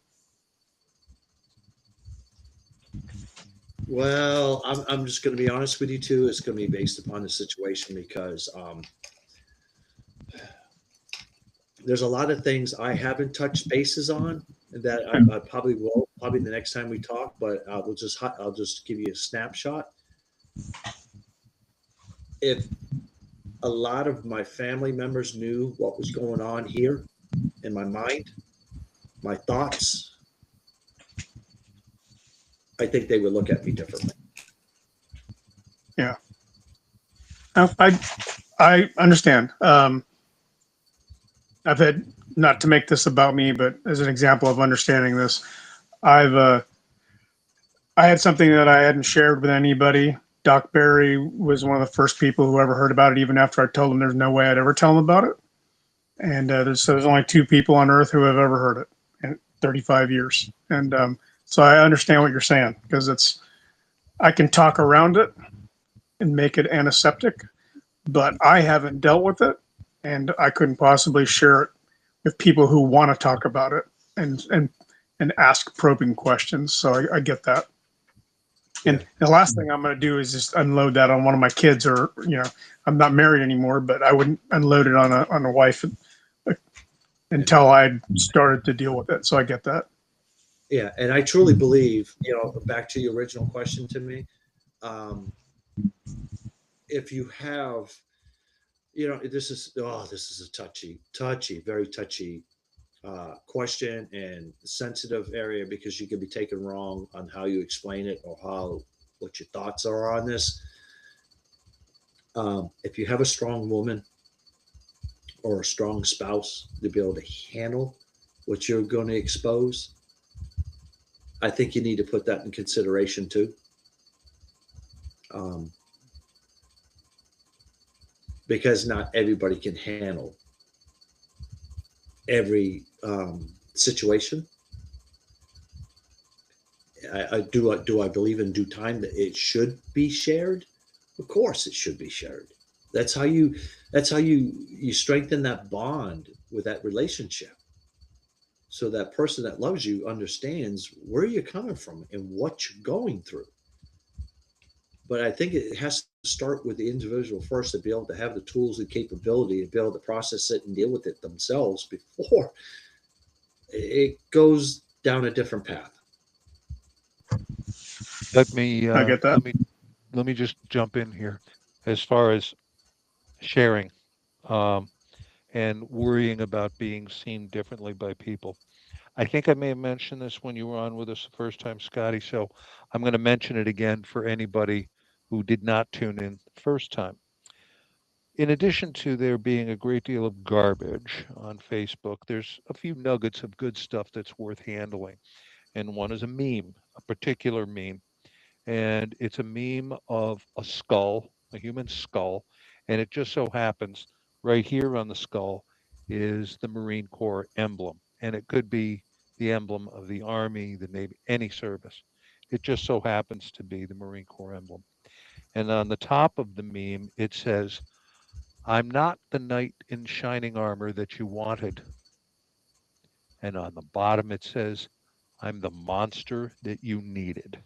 Well, I'm just going to be honest with you too. It's going to be based upon the situation because there's a lot of things I haven't touched bases on that I probably will probably the next time we talk. But I'll just give you a snapshot. If a lot of my family members knew what was going on here in my mind, my thoughts, I think they would look at me differently. Yeah. I understand. I've had, not to make this about me, but as an example of understanding this, I had something that I hadn't shared with anybody. Doc Barry was one of the first people who ever heard about it, even after I told him there's no way I'd ever tell him about it. And there's only 2 people on earth who have ever heard it in 35 years. And so I understand what you're saying, because I can talk around it and make it antiseptic, but I haven't dealt with it, and I couldn't possibly share it with people who want to talk about it and ask probing questions. So I get that. And Yeah. the last thing I'm going to do is just unload that on one of my kids, or I'm not married anymore, but I wouldn't unload it on a wife until I started to deal with it. So I get that. Yeah, and I truly believe, back to your original question to me, if you have, this is a touchy, very touchy question and sensitive area, because you could be taken wrong on how you explain it or what your thoughts are on this. If you have a strong woman or a strong spouse to be able to handle what you're going to expose, I think you need to put that in consideration too. Because not everybody can handle every situation. Do I believe in due time that it should be shared? Of course, it should be shared. That's how you strengthen that bond with that relationship. So that person that loves you understands where you're coming from and what you're going through. But I think it has to start with the individual first, to be able to have the tools and capability to be able to process it and deal with it themselves before it goes down a different path. Let me I get that. let me just jump in here as far as sharing and worrying about being seen differently by people. I think I may have mentioned this when you were on with us the first time, Scotty. So I'm going to mention it again for anybody who did not tune in the first time. In addition to there being a great deal of garbage on Facebook, there's a few nuggets of good stuff that's worth handling. And one is a meme, a particular meme. And it's a meme of a skull, a human skull. And it just so happens right here on the skull is the Marine Corps emblem. And it could be the emblem of the Army, the Navy, any service. It just so happens to be the Marine Corps emblem. And on the top of the meme, it says, "I'm not the knight in shining armor that you wanted." And on the bottom, it says, "I'm the monster that you needed."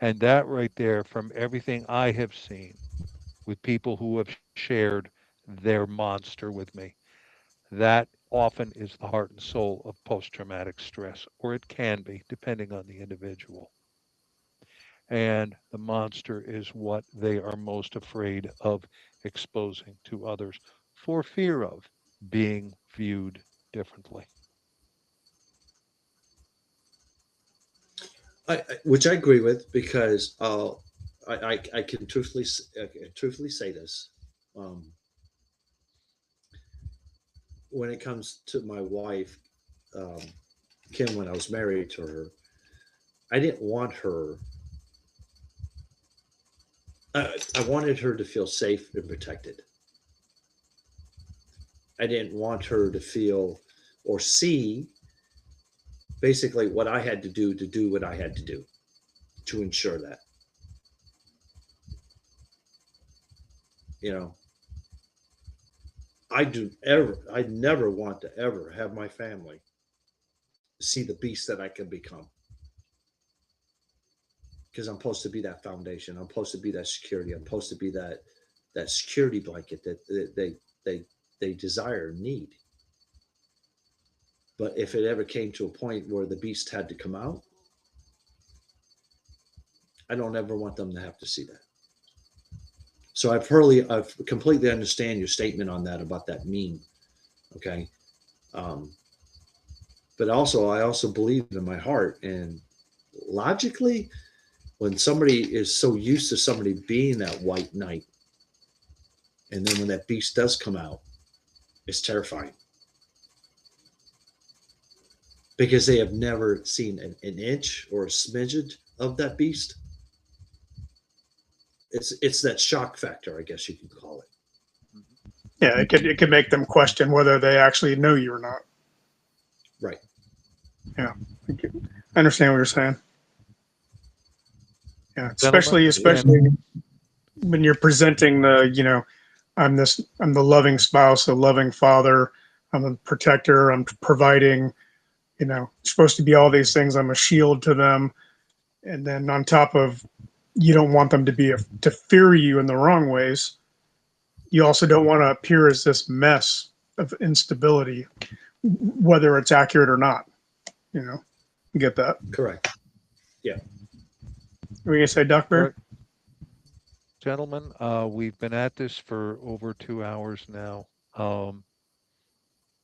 And that right there, from everything I have seen with people who have shared their monster with me, that often is the heart and soul of post traumatic stress, or it can be, depending on the individual. And the monster is what they are most afraid of exposing to others for fear of being viewed differently. Which I agree with, because I can truthfully say this. When it comes to my wife, um, Kim, when I was married to her, I didn't want her. I wanted her to feel safe and protected. I didn't want her to feel or see basically what I had to do what I had to do to ensure that. You know, I never want to ever have my family see the beast that I can become. Because I'm supposed to be that foundation. I'm supposed to be that security. I'm supposed to be that security blanket that they desire and need. But if it ever came to a point where the beast had to come out, I don't ever want them to have to see that. So I've completely understand your statement on that about that meme. Okay. But also, I also believe in my heart and logically, when somebody is so used to somebody being that white knight, and then when that beast does come out, it's terrifying because they have never seen an inch or a smidget of that beast. It's that shock factor, I guess you could call it. Yeah, it could make them question whether they actually know you or not. Right. Yeah, I understand what you're saying. Yeah, especially when you're presenting the, I'm the loving spouse, a loving father, I'm a protector, I'm providing, supposed to be all these things. I'm a shield to them, and then on top of, you don't want them to fear you in the wrong ways. You also don't want to appear as this mess of instability, whether it's accurate or not. You get that? Correct. Yeah. What were you gonna say, Duckbear? Gentlemen, we've been at this for over 2 hours now.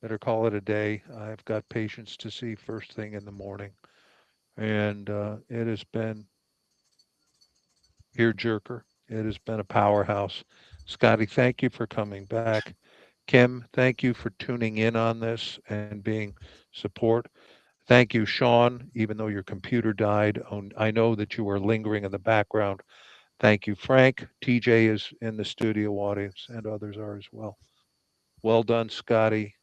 Better call it a day. I've got patients to see first thing in the morning. And it has been tearjerker. It has been a powerhouse. Scotty, thank you for coming back. Kim, thank you for tuning in on this and being support. Thank you, Sean, even though your computer died. I know that you are lingering in the background. Thank you, Frank. TJ is in the studio audience and others are as well. Well done, Scotty.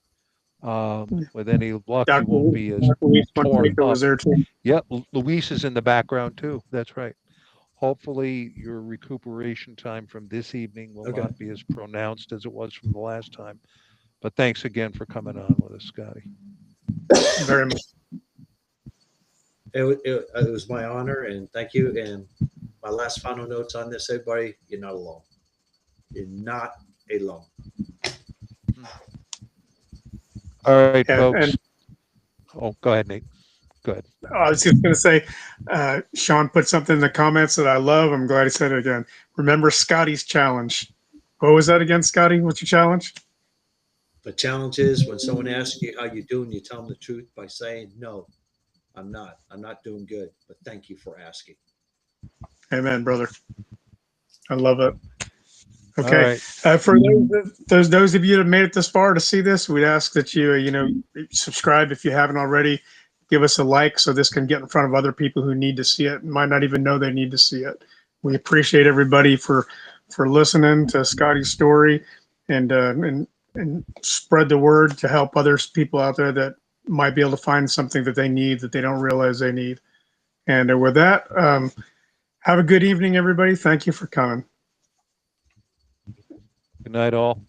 With any luck, you won't be as torn up. Was there too. Yep, Luis is in the background too. That's right. Hopefully your recuperation time from this evening will not be as pronounced as it was from the last time. But thanks again for coming on with us, Scotty. Very much. It was my honor, and thank you. And my last final notes on this, everybody, you're not alone. You're not alone. All right, folks. Go ahead, Nate. Go ahead. I was just going to say, Sean put something in the comments that I love. I'm glad he said it again. Remember Scotty's challenge. What was that again, Scotty? What's your challenge? The challenge is when someone asks you how you're doing, you tell them the truth by saying, no, I'm not. I'm not doing good, but thank you for asking. Amen, brother. I love it. Okay. Right. For those of you that made it this far to see this, we'd ask that you, subscribe if you haven't already. Give us a like so this can get in front of other people who need to see it and might not even know they need to see it. We appreciate everybody for listening to Scotty's story and spread the word to help others people out there that might be able to find something that they need that they don't realize they need. And with that, have a good evening, everybody. Thank you for coming. Good night, all.